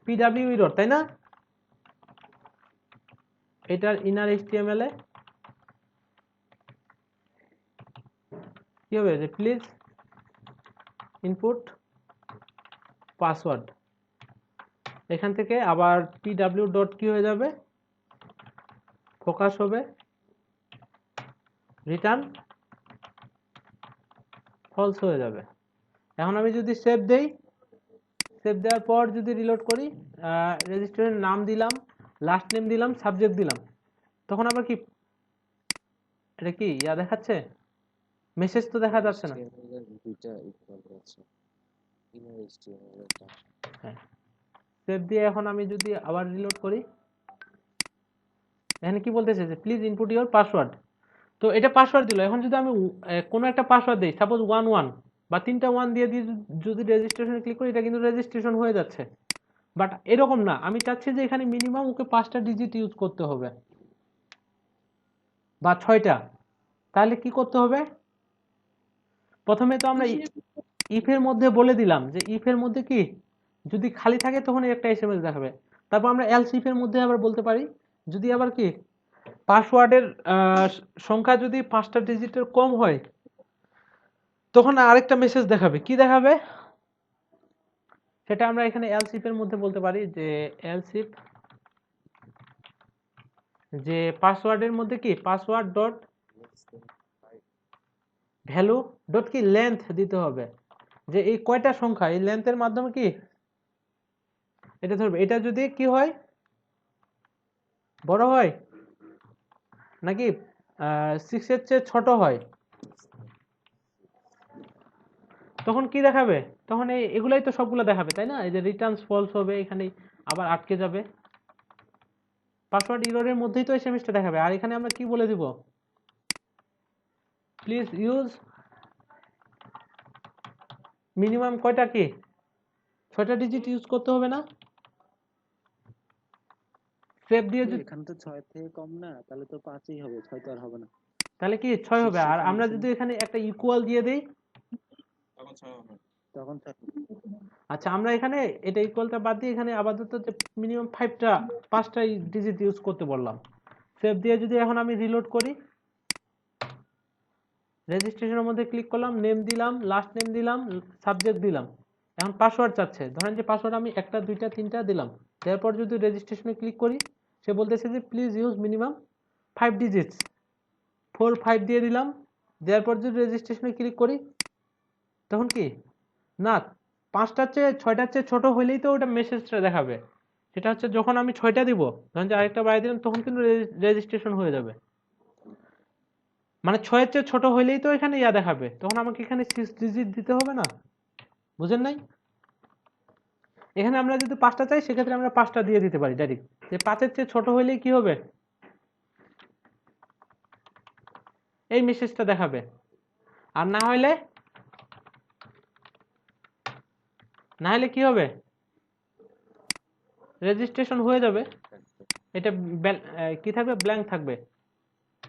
পিডব্লিউ এরর, তাই না? এটার ইনার HTML এ কি হবে? যে প্লিজ ইনপুট পাসওয়ার্ড। এখান থেকে আবার পিডব্লিউ ডট কি হয়ে যাবে? ফোকাস হবে, রিটার্ন ফলস হয়ে যাবে। এখন আমি যদি সেভ দেই, সেভ দেওয়ার পর যদি রিলোড করি, রেজিস্ট্রেশন নাম দিলাম, লাস্ট নেম দিলাম, সাবজেক্ট দিলাম, তখন আবার কি এটা কি দেখাচ্ছে? মেসেজ তো দেখা যাচ্ছে না। HTML এর দুইটা ইকুয়াল আছে, ইনার HTML এটা। হ্যাঁ, সেভ দিয়ে এখন আমি যদি আবার রিলোড করি, এখানে কি বলতেছে? যে প্লিজ ইনপুট ইওর পাসওয়ার্ড। তো এটা পাসওয়ার্ড দিল। এখন যদি আমি কোনো একটা পাসওয়ার্ড দিই, সাপোজ 11 বা 3টা 1 দিয়ে যদি রেজিস্ট্রেশনে ক্লিক করি, এটা কিন্তু রেজিস্ট্রেশন হয়ে যাচ্ছে। বাট এরকম না, আমি চাচ্ছি যে এখানে মিনিমাম ওকে 5টা ডিজিট ইউজ করতে হবে বা 6টা। তাহলে কি করতে হবে? প্রথমে তো আমরা ইফের মধ্যে বলে দিলাম যে ইফের মধ্যে কি যদি খালি থাকে তখন একটা এসএমএস দেখাবে। তারপর আমরা এলস ইফের মধ্যে আবার বলতে পারি, যদি আবার কি পাসওয়ার্ডের সংখ্যা যদি 5টা ডিজিটের কম হয় তখন আরেকটা মেসেজ দেখাবে। কি দেখাবে সেটা আমরা এখানে এলসিফ এর মধ্যে বলতে পারি যে এলসিফ যে পাসওয়ার্ডের মধ্যে কি পাসওয়ার্ড ডট ভ্যালু ডট কি লেন্থ দিতে হবে, যে এই কয়টা সংখ্যা এই লেন্থের মাধ্যমে কি এটা ধরবে। এটা যদি কি হয় বড় হয় নাকি 6 এর চেয়ে ছোট হয় তখন কি দেখাবে, তখন এগুলাই তো সবগুলো দেখাবে তাই না। এই যে রিটার্নস ফলস হবে, এখানে আবার আটকে যাবে, পাসওয়ার্ড এররের মধ্যেই তো এসএমএসটা দেখাবে। আর এখানে আমরা কি বলে দিব, প্লিজ ইউজ মিনিমাম কয়টা কি 6টা ডিজিট ইউজ করতে হবে না। সেভ দিয়ে এখানে তো 6 থেকে কম না, তাহলে তো 5ই হবে, 6 তো আর হবে না। তাহলে কি 6 হবে। আর আমরা যদি এখানে একটা ইকুয়াল দিয়ে দেই তখন 6 হবে। তখন 6। আচ্ছা আমরা এখানে এটা ইকুয়ালটা বাদ দিয়ে এখানে আপাতত যে মিনিমাম 5টা ডিজিট ইউজ করতে বললাম। সেভ দিয়ে যদি এখন আমি রিলোড করি, রেজিস্ট্রেশনের মধ্যে ক্লিক করলাম, নেম দিলাম, লাস্ট নেম দিলাম, সাবজেক্ট দিলাম, এখন পাসওয়ার্ড চাচ্ছে। ধরেন যে পাসওয়ার্ড আমি 1টা 2টা 3টা দিলাম, তারপর যদি রেজিস্ট্রেশনে ক্লিক করি সে বলতেছে যে প্লিজ ইউজ মিনিমাম 5 ডিজিটস, 4 5 দিয়ে দিলাম, দেওয়ার পর যদি রেজিস্ট্রেশনে ক্লিক করি তখন কি না 5টার চেয়ে 6টার চেয়ে ছোট হলেই তো ওটা মেসেজটা দেখাবে। সেটা হচ্ছে যখন আমি 6টা দিব, ধরেন যে আরেকটা বাড়িয়ে দিলাম, তখন কিন্তু রেজিস্ট্রেশন হয়ে যাবে। মানে 6 এর চেয়ে ছোট হইলেই তো এখানে ইয়া দেখাবে, তখন আমাকে এখানে 6 ডিজিট দিতে হবে না, বুঝেন নাই। এখানে আমরা যদি 5টা চাই সেক্ষেত্রে আমরা 5টা দিয়ে দিতে পারি ডাইরেক্ট, যে 5 এর চেয়ে ছোট হইলেই কি হবে এই মেসেজটা দেখাবে। আর না হলে কি হবে রেজিস্ট্রেশন হয়ে যাবে, এটা কি থাকবে ব্ল্যাঙ্ক থাকবে।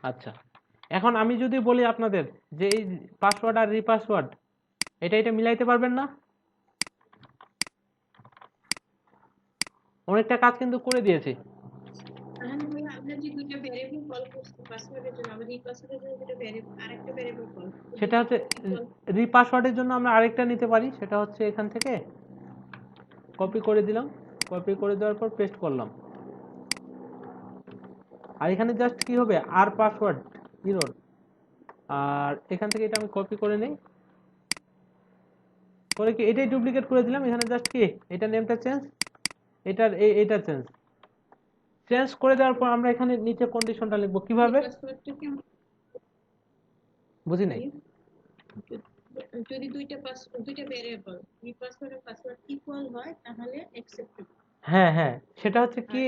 আচ্ছা এখন আমি যদি বলি আপনাদের যে এই পাসওয়ার্ড আর রিপাসওয়ার্ড এটা মিলাইতে পারবেন না, অনেকটা কাজ কিন্তু করে দিয়েছি। সেটা হচ্ছে রিপাসওয়ার্ডের জন্য আমরা আরেকটা নিতে পারি, সেটা হচ্ছে এখান থেকে কপি করে দিলাম, কপি করে দেওয়ার পর পেস্ট করলাম। আর এখানে জাস্ট কি হবে আর পাসওয়ার্ড এরর, আর এখান থেকে এটা আমি কপি করে নেই, করে কি এটাই ডুপ্লিকেট করে দিলাম। এখানে জাস্ট কি এটা নেমটা চেঞ্জ, এটার এটা চেঞ্জ করে দেওয়ার পর আমরা এখানে নিচে কন্ডিশনটা লিখবো কিভাবে, বুঝি নাই। যদি দুইটা ভেরিয়েবল রিপাসওয়ার্ড আর পাসওয়ার্ড ইকুয়াল হয় তাহলে অ্যাকসেপ্টেবল। হ্যাঁ হ্যাঁ সেটা হচ্ছে কি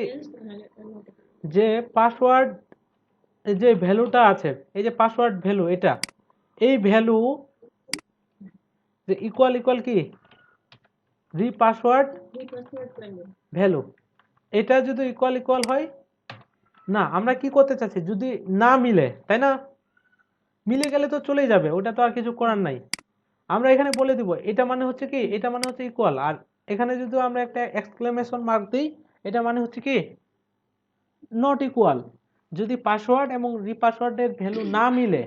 যে পাসওয়ার্ড যে ভ্যালুটা আছে, এই যে পাসওয়ার্ড ভ্যালু, এটা এই ভ্যালু যে ইকুয়াল কি রিপাসওয়ার্ড ভ্যালু, এটা যদি ইকুয়াল হয় না, আমরা কি করতে চাচ্ছি যদি না মিলে, তাই না, মিলে গেলে তো চলেই যাবে, ওটা তো আর কিছু করার নাই। আমরা এখানে বলে দিব এটা মানে হচ্ছে কি, এটা মানে হচ্ছে ইকুয়াল, আর এখানে যদি আমরা একটা এক্সক্লেমেশন মার্ক দিই এটা মানে হচ্ছে কি নট ইকুয়াল। যদি পাসওয়ার্ড এবং রিপাসওয়ার্ডের ভ্যালু না মিলে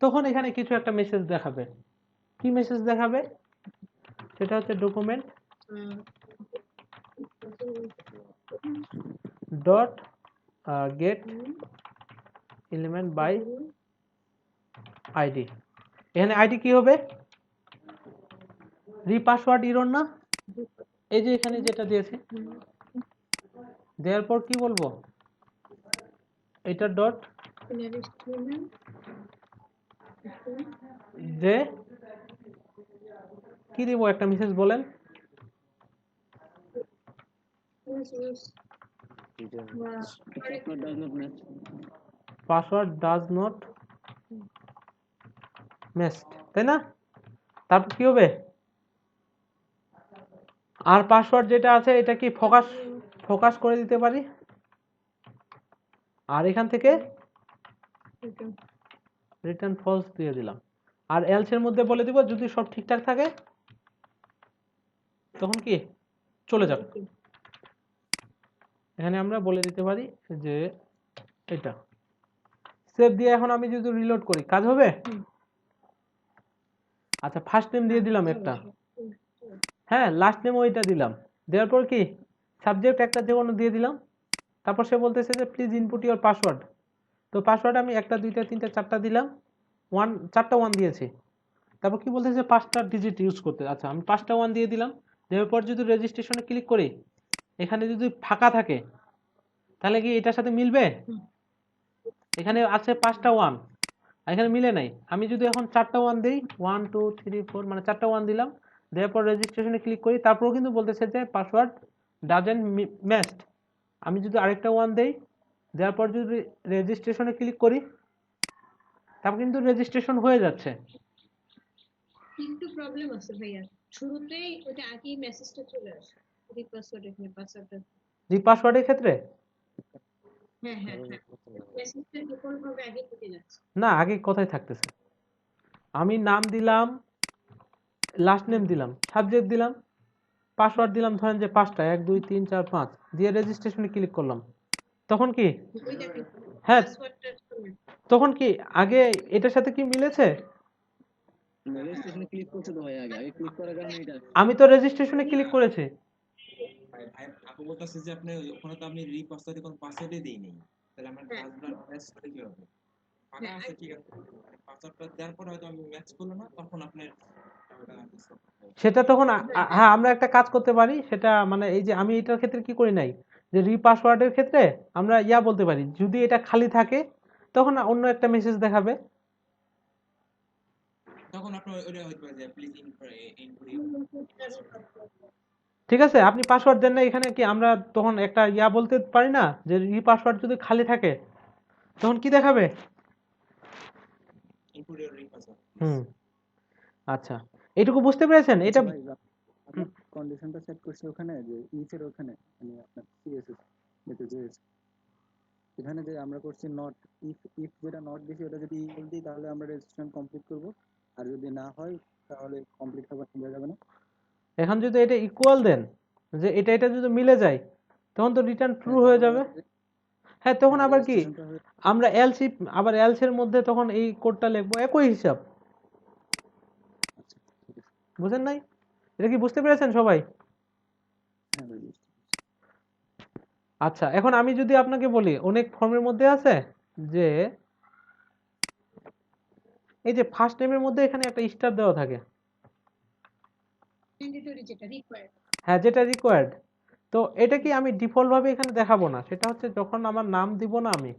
তখন এখানে কিছু একটা মেসেজ দেখাবে। কি মেসেজ দেখাবে সেটা হচ্ছে document dot get element by ID. এখানে আইডি কি হবে রিপাসওয়ার্ড এরর না, এই যে এখানে যেটা দিয়েছে, দেওয়ার পর কি বলবো এটা ডট যে কি দিব একটা মেসেজ বলেন, পাসওয়ার্ড ডাজ নট ম্যাচ, তাই না। তারপর কি হবে আর পাসওয়ার্ড যেটা আছে এটা কি ফোকাস করে দিতে পারি, আর এখান থেকে রিটার্ন ফলস দিয়ে দিলাম। আর এলস এর মধ্যে বলে দিব যদি সব ঠিকঠাক থাকে তখন কি চলে যাবে। এখানে আমরা বলে দিতে পারি যে এটা সেভ দিয়ে এখন আমি যদি রিলোড করি কাজ হবে? আচ্ছা ফার্স্ট নেম দিয়ে দিলাম একটা, হ্যাঁ লাস্ট নেম ওইটা দিলাম, দেওয়ার পর কি সাবজেক্ট একটা যে কোনো দিয়ে দিলাম। তারপর সে বলতেছে যে প্লিজ ইনপুট ইওর পাসওয়ার্ড। তো পাসওয়ার্ড আমি 1টা 2টা 3টা 4টা দিলাম, 4টা 1 দিয়েছি। তারপর কি বলতেছে 5টা ডিজিট ইউজ করতে। আচ্ছা আমি 5টা 1 দিয়ে দিলাম। দেওয়ার পর যদি রেজিস্ট্রেশনে ক্লিক করি, এখানে যদি ফাঁকা থাকে তাহলে কি এটার সাথে মিলবে? এখানে আছে 5টা 1, এখানে মিলে নাই। আমি যদি এখন 4টা 1 দিই, 1 2 3 4 মানে 4টা 1 দিলাম, দেওয়ার পর রেজিস্ট্রেশনে ক্লিক করি, তারপরও কিন্তু বলতেছে যে পাসওয়ার্ড ডাজেন্ট ম্যাচড। আমি যদি আরেকটা 1 দেই, দেওয়ার পর যদি রেজিস্ট্রেশনে ক্লিক করি, তারপর কিন্তু রেজিস্ট্রেশন হয়ে যাচ্ছে। একটু প্রবলেম আছে ভাইয়া, শুরুতেই ওটা আগেই মেসেজটা চলে আসে রিপাসওয়ার্ড, এখানে পাসওয়ার্ডটা। পাসওয়ার্ডের ক্ষেত্রে হ্যাঁ হ্যাঁ হ্যাঁ, মেসেজটা ডিফল্ট ভাবে আগে ঢুকে যাচ্ছে। না, আগে কোথায় থাকতেছে? আমি নাম দিলাম, লাস্ট নেম দিলাম, সাবজেক্ট দিলাম, পাসওয়ার্ড দিলাম ধরেন যে 5টা 1 2 3 4 5 দিয়ে রেজিস্ট্রেশনে ক্লিক করলাম, তখন কি ওই দেখেন হ্যাঁ পাসওয়ার্ডটা চলে তখন কি আগে এটার সাথে কি মিলেছে? রেজিস্ট্রেশনে ক্লিক করছে তো ভাই, আগে ক্লিক করার কারণে এটা আমি তো রেজিস্ট্রেশনে ক্লিক করেছি। আপু বলতেছে যে আপনি ওখানে তো আপনি রিপাসওয়ার্ডে কোনো পাসওয়ার্ডই দেই নেই, তাহলে আমার পাসওয়ার্ড ম্যাচ করে কি হবে? ফাঁকা আছে ঠিক আছে, পাসওয়ার্ডটা দেওয়ার পর হয়তো আমি ম্যাচ করলো না, তখন আপনার সেটা তখন হ্যাঁ আমরা একটা কাজ করতে পারি, সেটা মানে এই যে আমি এটার ক্ষেত্রে কি করি নাই, যে রিপাসওয়ার্ডের ক্ষেত্রে আমরা বলতে পারি যদি এটা খালি থাকে তখন অন্য একটা মেসেজ দেখাবে, তখন আপনার ওইটা হইতে পারে যে প্লিজ ইনপুট। ঠিক আছে? আপনি পাসওয়ার্ড দেন না, এখানে কি আমরা তখন একটা বলতে পারি না যে রিপাসওয়ার্ড যদি খালি থাকে তখন কি দেখাবে? Input your re-password. আচ্ছা এটুকু বুঝতে পেরেছেন? এটা কন্ডিশনটা সেট করছি ওখানে, যে ইফ এর ওখানে মানে আপনার সিএসএস যেটা যে এখানে যে আমরা করছি নট, ইফ যেটা নট দিছি ওটা যদি ইকুয়াল দিই তাহলে আমরা রেজিস্ট্রেশন কমপ্লিট করব, আর যদি না হয় তাহলে কমপ্লিট হবে যাবে না। এখন যদি এটা ইকুয়াল দেন, যে এটা যদি মিলে যায় তখন তো রিটার্ন ট্রু হয়ে যাবে। হ্যাঁ তখন আবার কি আমরা এলস আবার এলস এর মধ্যে তখন এই কোডটা লিখবো, একই হিসাব। বুঝেন নাই? এটা কি বুঝতে পেরেছেন সবাই? আচ্ছা এখন আমি যদি আপনাকে বলি, অনেক ফর্মের মধ্যে আছে যে এই যে ফার্স্ট নেমের মধ্যে এখানে একটা স্টার দেওয়া থাকে, ম্যান্ডেটরি যেটা রিকোয়ার্ড। হ্যাঁ যেটা রিকোয়ার্ড। তো এটা কি আমি ডিফল্ট ভাবে এখানে দেখাবো না, সেটা হচ্ছে যখন আমার নাম দিব না আমি,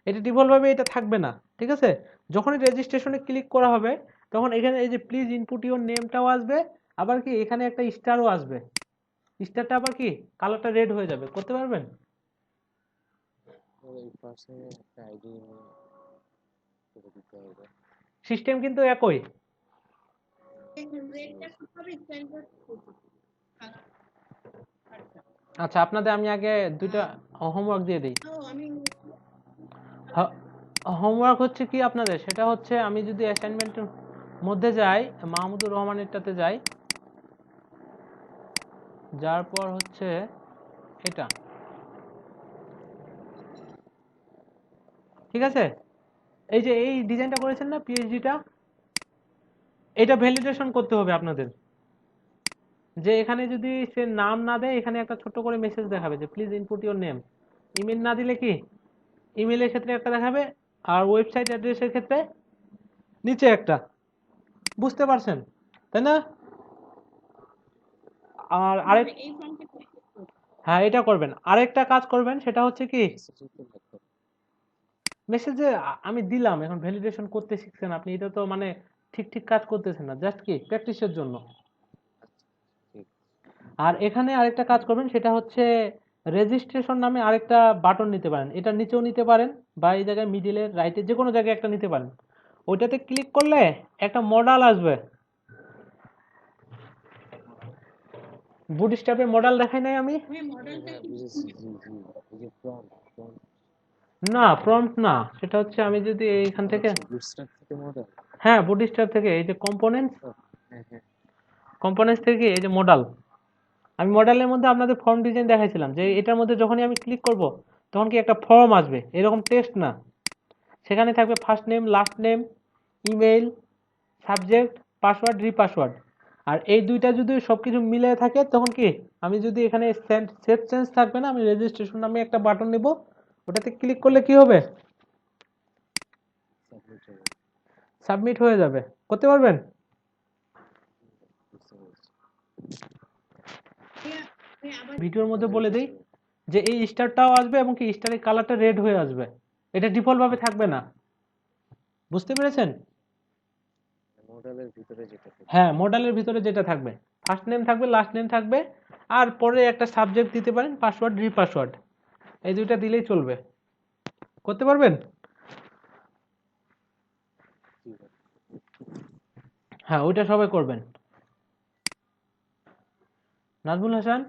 এটা ডিফল্ট ভাবে এটা থাকবে না, ঠিক আছে? যখনই রেজিস্ট্রেশনে ক্লিক করা হবে তখন এখানে এই যে প্লিজ ইনপুট ইওর নেমটাও আসবে, আবার কি এখানে একটা স্টারও আসবে, স্টারটা আবার কি কালারটা রেড হয়ে যাবে। করতে পারবেন? ওই পার্সনের একটা আইডি করে দিতে হবে। সিস্টেম কিন্তু একই। রেডটা কিভাবে স্ট্যান্ডার্ড করতে? আচ্ছা আপনাদের আমি আগে দুইটা হোমওয়ার্ক দিয়ে দিই। আমি হোমওয়ার্ক হচ্ছে কি আপনাদের, সেটা হচ্ছে আমি যদি অ্যাসাইনমেন্টের মধ্যে যাই, মাহমুদুর রহমানেরটাতে যাই, যার পর হচ্ছে এটা, ঠিক আছে? এই যে এই ডিজাইনটা করেছেন না পিএইচডিটা, এটা ভ্যালিডেশন করতে হবে আপনাদের, যে এখানে যদি সে নাম না দেয় এখানে একটা ছোট করে মেসেজ দেখাবে যে please input your name. Email না দিলে কি ইমেলের ক্ষেত্রে একটা দেখাবে, আর ওয়েবসাইট অ্যাড্রেসের ক্ষেত্রে নিচে একটা। বুঝতে পারছেন তাই না? আর আরেক এই ফর্মটা হ্যাঁ এটা করবেন, আরেকটা কাজ করবেন, সেটা হচ্ছে কি মেসেজে আমি দিলাম, এখন ভ্যালিডেশন করতে শিখছেন আপনি, এটা তো মানে ঠিক ঠিক কাজ করতেছেন না, জাস্ট কি প্র্যাকটিসের জন্য। আর এখানে আরেকটা কাজ করবেন, সেটা হচ্ছে রেজিস্ট্রেশন নামে আরেকটা বাটন নিতে পারেন, এটা নিচেও নিতে পারেন বা এই জায়গায় মিডিলে রাইটে যে কোনো জায়গায় একটা নিতে পারেন। ওইটাতে ক্লিক করলে একটা মডেল আসবে, বুটস্ট্র্যাপের মডেল দেখাই নাই আমি? না প্রম্পট না, সেটা হচ্ছে আমি যদি এইখান থেকে, হ্যাঁ বুটস্ট্র্যাপ থেকে এই যে কম্পোনেন্টস থেকে এই যে মডেল, আমি মডেলের মধ্যে আপনাদের ফর্ম ডিজাইন দেখাইছিলাম যে এটার মধ্যে যখনই আমি ক্লিক করব তখন কি একটা ফর্ম আসবে, এরকম টেক্সট না, সেখানে থাকবে first name, last name, email, subject, password, repassword. আর এই দুইটা যদি সবকিছু মিলে থাকে তখন কি, আমি যদি এখানে সেভ চেঞ্জ থাকবে না, আমি রেজিস্ট্রেশন নামে একটা বাটন নিব, ওটাতে ক্লিক করলে কি হবে, সাবমিট হবে। সাবমিট হয়ে যাবে। করতে পারবেন? বুঝতে পেরেছি। ভাইয়া, আমি আবার ভিডিওর মধ্যে বলে দিই যে এই স্টারটাও আসবে এবং কি স্টারের কালারটা রেড হয়ে আসবে, এটা ডিফল্ট ভাবে থাকবে না। বুঝতে পেরেছেন? মডেলের ভিতরে যেটা থাকে। হ্যাঁ, মডেলের ভিতরে যেটা থাকবে, ফার্স্ট নেম থাকবে, লাস্ট নেম থাকবে, আর পরে একটা সাবজেক্ট দিতে পারেন, পাসওয়ার্ড, রিপাসওয়ার্ড, এই দুইটা দিলেই চলবে। করতে পারবেন? জি ভাই। হ্যাঁ, ওইটা সবাই করবেন। নাজমুল হাসান।